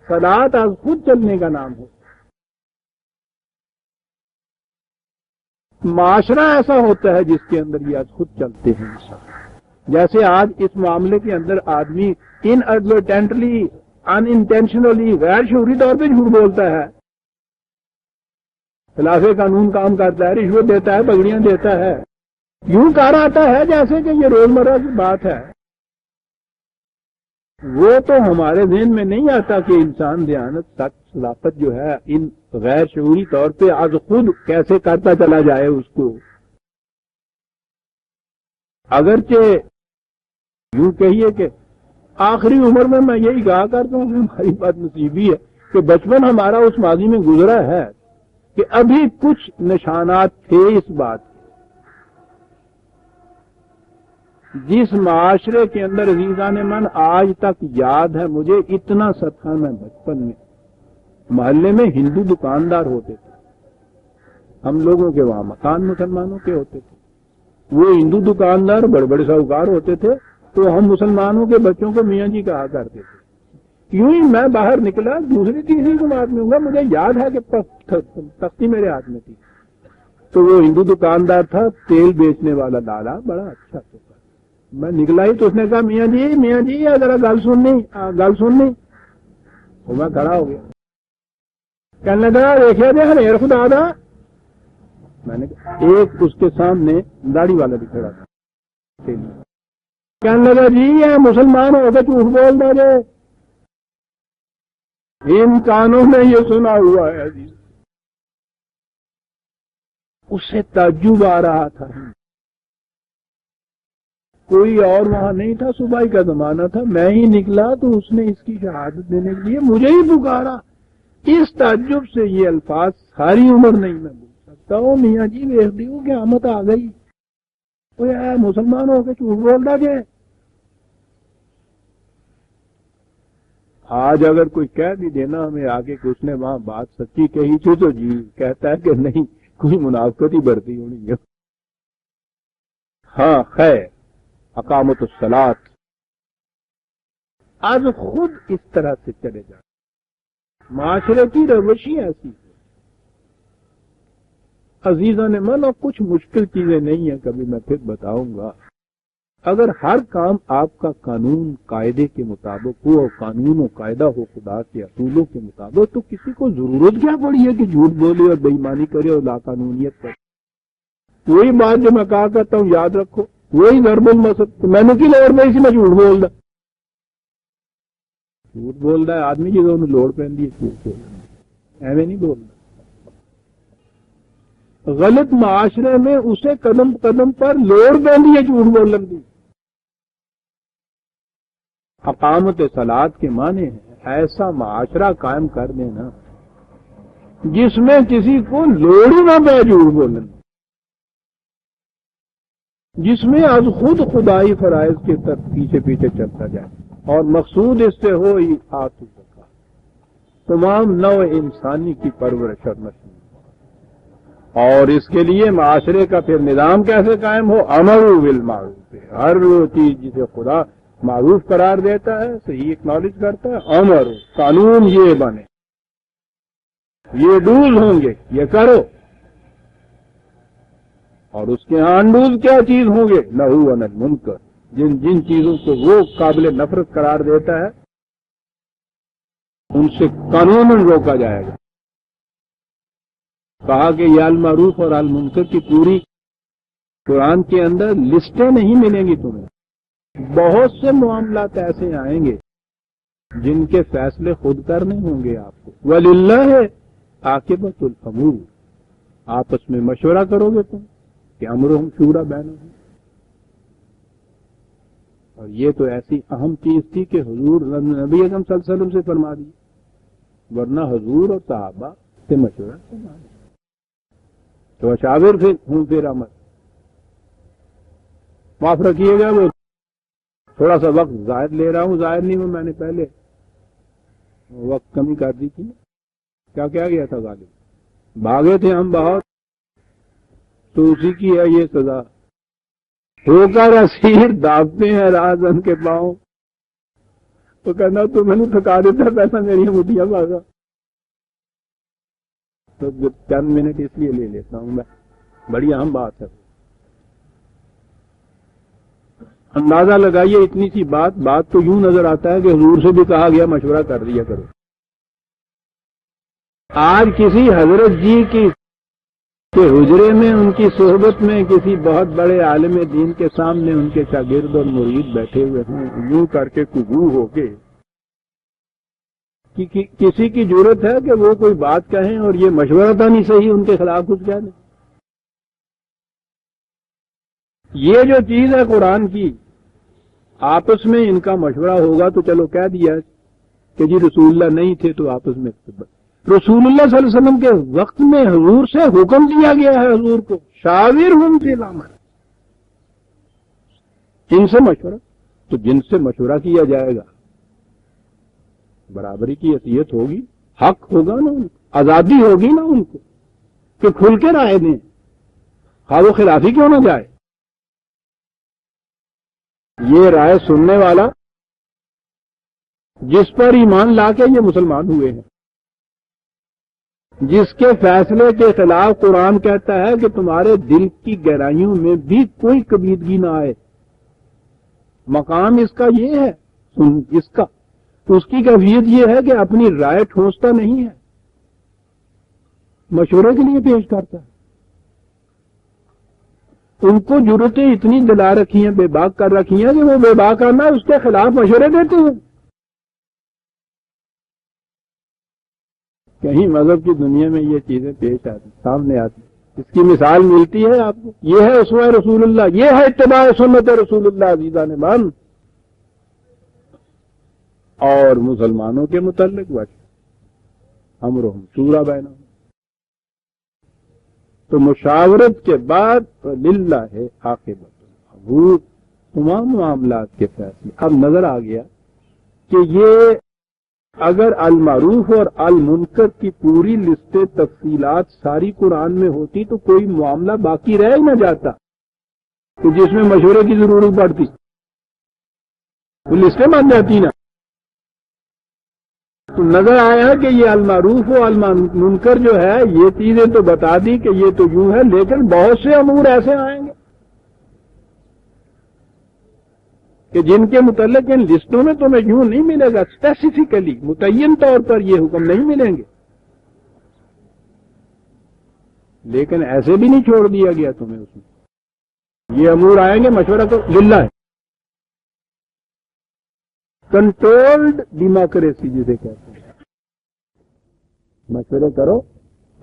صلاۃ از خود چلنے کا نام ہو۔ معاشرہ ایسا ہوتا ہے جس کے اندر یہ از خود چلتے ہیں انسان۔ جیسے آج اس معاملے کے اندر آدمی انڈورٹینٹلی، ان انٹینشنلی، غیر شعوری طور پہ جھوٹ بولتا ہے، خلاف قانون کام کرتا ہے، رشوت دیتا ہے، پگڑیاں دیتا ہے، یوں کر آتا ہے جیسے کہ یہ روزمرہ کی بات ہے۔ وہ تو ہمارے ذہن میں نہیں آتا کہ انسان دیانت، سچ، صداقت جو ہے ان غیر شعوری طور پہ از خود کیسے کرتا چلا جائے اس کو۔ اگرچہ یوں کہیے کہ آخری عمر میں یہی کہا کرتا ہوں کہ ہماری بات نصیبی ہے کہ بچپن ہمارا اس ماضی میں گزرا ہے کہ ابھی کچھ نشانات تھے اس بات کے۔ جس معاشرے کے اندر عزیزان من آج تک یاد ہے مجھے، اتنا سا تھا میں بچپن میں، محلے میں ہندو دکاندار ہوتے تھے، ہم لوگوں کے وہاں مکان مسلمانوں کے ہوتے تھے، وہ ہندو دکاندار بڑے بڑے ساہوکار ہوتے تھے تو ہم مسلمانوں کے بچوں کو میاں جی کہا کرتے تھے۔ یوں ہی میں باہر نکلا، دوسری تیسری جماعت میں ہوں گا، مجھے یاد ہے کہ تختی میرے ہاتھ میں تھی، تو وہ ہندو دکاندار تھا، تیل بیچنے والا لالا، بڑا اچھا تھا۔ میں نکلا ہی تو اس نے کہا میاں جی ذرا گل سننی، وہ میں کھڑا ہو گیا، کہنے لگا دیکھا جی ہنیر خدا دا۔ میں نے کہا ایک اس کے سامنے داڑھی والا بھی کھڑا تھا، کہنے لگا جی یہ مسلمان ہو کے جھوٹ بول دے جے، ان کانوں میں یہ سنا ہوا ہے۔ اسے تعجب آ رہا تھا، کوئی اور وہاں نہیں تھا، صبح کا زمانہ تھا، میں ہی نکلا تو اس نے اس کی شہادت دینے کے لیے مجھے ہی پکارا۔ اس تعجب سے یہ الفاظ ساری عمر نہیں میں بول سکتا ہوں، میاں جی دیکھ دیو کہ قیامت آ گئی، کوئی مسلمان ہو کے جھوٹ بول رہا جائے۔ آج اگر کوئی کہہ بھی دینا ہمیں آگے کہ اس نے وہاں بات سچی کہی تھی تو جی کہتا ہے کہ نہیں، کوئی منافقت ہی برتی ہونی ہے۔ ہاں خیر، اقامت الصلاۃ آج خود اس طرح سے چلے جائیں، معاشرے کی روشی ایسی ہے عزیزان من، اور کچھ مشکل چیزیں نہیں ہیں، کبھی میں پھر بتاؤں گا۔ اگر ہر کام آپ کا قانون قاعدے کے مطابق ہو اور قانون و قاعدہ ہو خدا کے اصولوں کے مطابق، تو کسی کو ضرورت کیا پڑی ہے کہ جھوٹ بولے اور بے ایمانی کرے اور لا قانونیت کرے۔ وہی بات جو میں کہا کرتا ہوں یاد رکھو، وہی ضرب المثل، تو میں نے کی لوڑ پہ اسی میں جھوٹ بول رہا ہے آدمی جی انہوں نے لوڑ پہن دی جھوٹ بول رہا، ایویں نہیں بول رہا۔ غلط معاشرے میں اسے قدم قدم پر لوڑ پہن دی جھوٹ بولن دی۔ اقامت صلاۃ کے معنی ہے ایسا معاشرہ قائم کر دینا جس میں کسی کو لوڑ ہی نہ پہ جھوٹ بولنے، جس میں از خود خدائی فرائض کے تک پیچھے پیچھے چلتا جائے، اور مقصود اس سے ہو اطاعت الزکوٰۃ، تمام نوع انسانی کی پرورش اور نشو، اور اس کے لیے معاشرے کا پھر نظام کیسے قائم ہو؟ امر بالمعروف، ہر وہ چیز جسے خدا معروف قرار دیتا ہے، صحیح اکنالج کرتا ہے، امر قانون یہ بنے، یہ ڈوز ہوں گے، یہ کرو، اور اس کے انڈوز کیا چیز ہوں گے؟ نہو عن المنکر، جن جن چیزوں کو وہ قابل نفرت قرار دیتا ہے ان سے قانوناً روکا جائے گا۔ کہا کہ یہ المعروف اور المنکر کی پوری قرآن کے اندر لسٹیں نہیں ملیں گی تمہیں، بہت سے معاملات ایسے آئیں گے جن کے فیصلے خود کرنے ہوں گے آپ کو۔ وَلِلَّهِ عَاقِبَةُ الْأُمُورِ، آپس میں مشورہ کرو گے تم کہ امرہم شورا بینہم، اور یہ تو ایسی اہم چیز تھی کہ حضور نبی اکرم صلی اللہ علیہ وسلم سے فرما دی، ورنہ حضور اور صحابہ سے مشورہ فرما دی تو شاور ہوں پھر امر۔ معاف رکھیے گا، وہ تھوڑا سا وقت زائد لے رہا ہوں، ظاہر نہیں ہوں، میں نے پہلے وقت کمی کر دی تھی۔ کیا کہا گیا تھا غالب؟ بھاگے تھے ہم بہت، تو اسی کی ہے یہ سزا، ہو کر اسیر دابتے ہیں راہزن کے پاؤں، تو کہنا تو میں نے تھکا دیتا پیسہ میری مٹھیاں بھاگا۔ تو چند منٹ اس لیے لے لیتا ہوں میں، بڑی اہم بات ہے۔ اندازہ لگائیے اتنی سی بات تو یوں نظر آتا ہے کہ حضور سے بھی کہا گیا مشورہ کر دیا کرو۔ آج کسی حضرت جی کی کہ حجرے میں ان کی صحبت میں کسی بہت بڑے عالم دین کے سامنے ان کے شاگرد اور مرید بیٹھے ہوئے ہیں، یوں کر کے کبو ہو کے کسی کی ضرورت ہے کہ وہ کوئی بات کہیں اور یہ مشورہ تھا نہیں صحیح، ان کے خلاف کچھ کہہ دیں؟ یہ جو چیز ہے قرآن کی، آپس میں ان کا مشورہ ہوگا تو چلو کہہ دیا کہ جی رسول اللہ نہیں تھے تو آپس میں رسول اللہ صلی اللہ علیہ وسلم کے وقت میں حضور سے حکم دیا گیا ہے حضور کو شاورہم فی الامر، جن سے مشورہ، تو جن سے مشورہ کیا جائے گا برابری کی حیثیت ہوگی، حق ہوگا نا ان کو، آزادی ہوگی نا ان کو کہ کھل کے رائے دیں، خواہ وہ خلافی کیوں نہ جائے۔ یہ رائے سننے والا جس پر ایمان لا کے یہ مسلمان ہوئے ہیں، جس کے فیصلے کے خلاف قرآن کہتا ہے کہ تمہارے دل کی گہرائیوں میں بھی کوئی کبیدگی نہ آئے، مقام اس کا یہ ہے، اس کی کیفیت یہ ہے کہ اپنی رائے ٹھوستا نہیں ہے، مشورے کے لیے پیش کرتا ہے۔ ان کو ضرورتیں اتنی دلا رکھی ہیں، بے باک کر رکھی ہیں کہ وہ بے باک کرنا اس کے خلاف مشورے دیتے ہیں۔ کہیں مذہب کی دنیا میں یہ چیزیں پیش آتی، سامنے آتی، اس کی مثال ملتی ہے آپ کو؟ یہ ہے اسوہ رسول اللہ، یہ ہے اتباع سنت رسول اللہ عزیزان من۔ اور مسلمانوں کے متعلق امرہم شورا بینہم، تو مشاورت کے بعد للہ عاقبۃ الامور، تمام معاملات کے فیصلے۔ اب نظر آ گیا کہ یہ اگر المعروف اور المنکر کی پوری لسٹ تفصیلات ساری قرآن میں ہوتی تو کوئی معاملہ باقی رہ ہی نہ جاتا کہ جس میں مشورے کی ضرورت پڑتی، وہ لسٹیں بن جاتی نا۔ تو نظر آیا کہ یہ المعروف و المنکر جو ہے یہ چیزیں تو بتا دی کہ یہ تو یوں ہے، لیکن بہت سے امور ایسے آئیں گے کہ جن کے متعلق ان لسٹوں میں تمہیں یوں نہیں ملے گا، اسپیسیفکلی متعین طور پر یہ حکم نہیں ملیں گے، لیکن ایسے بھی نہیں چھوڑ دیا گیا تمہیں اس میں، یہ امور آئیں گے، مشورہ تو للہ ہے۔ کنٹرولڈ ڈیموکریسی جسے کہتے ہیں، مشورے کرو،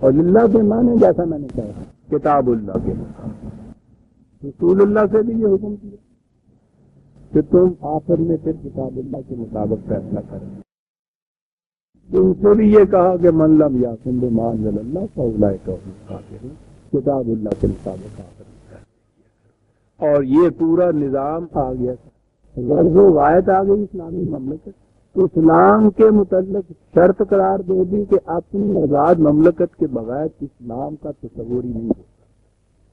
اور للہ کے معنی جیسا میں نے کہا کتاب اللہ کے رسول اللہ سے بھی یہ حکم کیا کہ تم آخر میں پھر کتاب اللہ کے مطابق فیصلہ کریں۔ ان سے بھی یہ کہا کہ من لم یحکم بما انزل اللہ فاولئک هم الکافرون، کتاب اللہ کے مطابق کافر، اور یہ پورا نظام آ گیا تھا، غرض و غایت آ گئی اسلامی مملکت۔ اسلام کے متعلق شرط قرار دے دی کہ اپنی آزاد مملکت کے بغیر اسلام کا تصور ہی نہیں ہوتا،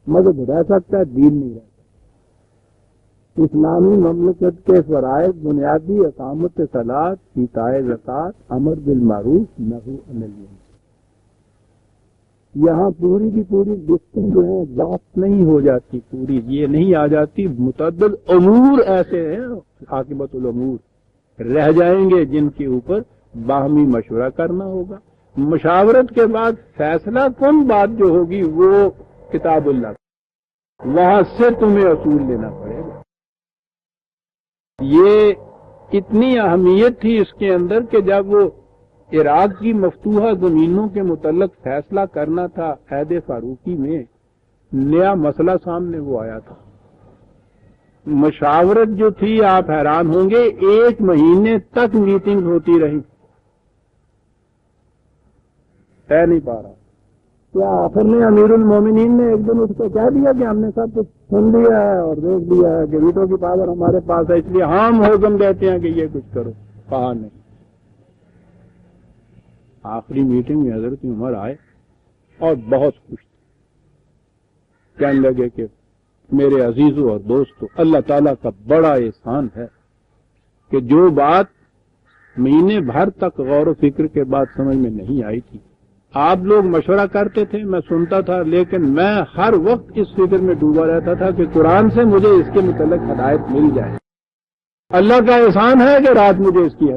مذہب رہ سکتا ہے، دین نہیں رہ سکتا۔ اسلامی مملکت کے فرائض بنیادی اقامت صلاۃ، ایتاء زکوٰۃ، امر بالمعروف، نہی عن المنکر، یہاں پوری کی پوری لسٹیں جو ہیں ضبط نہیں ہو جاتی، پوری یہ نہیں آ جاتی، متعدد امور ایسے ہیں عاقبت الامور رہ جائیں گے جن کے اوپر باہمی مشورہ کرنا ہوگا۔ مشاورت کے بعد فیصلہ کن بات جو ہوگی وہ کتاب اللہ، وہاں سے تمہیں اصول لینا پڑے گا۔ یہ اتنی اہمیت تھی اس کے اندر کہ جب وہ عراق کی مفتوحہ زمینوں کے متعلق فیصلہ کرنا تھا عہد فاروقی میں، نیا مسئلہ سامنے وہ آیا تھا، مشاورت جو تھی آپ حیران ہوں گے 1 مہینے تک میٹنگ ہوتی رہی، طے نہیں پا رہا۔ کیا آخر میں امیر المومنین نے ایک دن اس کو کہہ دیا کہ ہم نے سب کچھ سن لیا ہے اور دیکھ لیا ہے کہ ویٹو کی پاور ہمارے پاس ہے، اس لیے ہم حکم دیتے ہیں کہ یہ کچھ کرو؟ کہا نہیں۔ آخری میٹنگ میں حضرت عمر آئے اور بہت خوش تھے، کہنے لگے کہ میرے عزیزوں اور دوستوں، اللہ تعالیٰ کا بڑا احسان ہے کہ جو بات مہینے بھر تک غور و فکر کے بعد سمجھ میں نہیں آئی تھی، آپ لوگ مشورہ کرتے تھے، میں سنتا تھا، لیکن میں ہر وقت اس فکر میں ڈوبا رہتا تھا کہ قرآن سے مجھے اس کے متعلق ہدایت مل جائے۔ اللہ کا احسان ہے کہ رات مجھے اس کی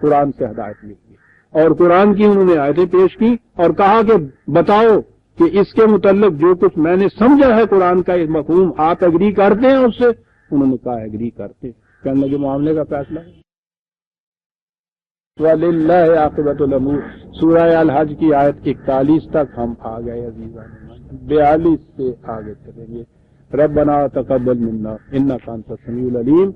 قرآن سے ہدایت مل گئی، اور قرآن کی انہوں نے آیتیں پیش کی اور کہا کہ بتاؤ کہ اس کے متعلق جو کچھ میں نے سمجھا ہے قرآن کا اس مفہوم، آپ ایگری کرتے ہیں اس سے؟ انہوں نے کہا ایگری کرتے ہیں۔ کہنے لگے معاملے کا فیصلہ ہے۔ وَلِلَّهِ عَاقِبَةُ الْأُمُورِ، سورہ الحج کی آیت 41 تک ہم آ گئے عزیزان، 42 سے آگے چلیں گے۔ ربنا تقبل منا انک انت السمیع العلیم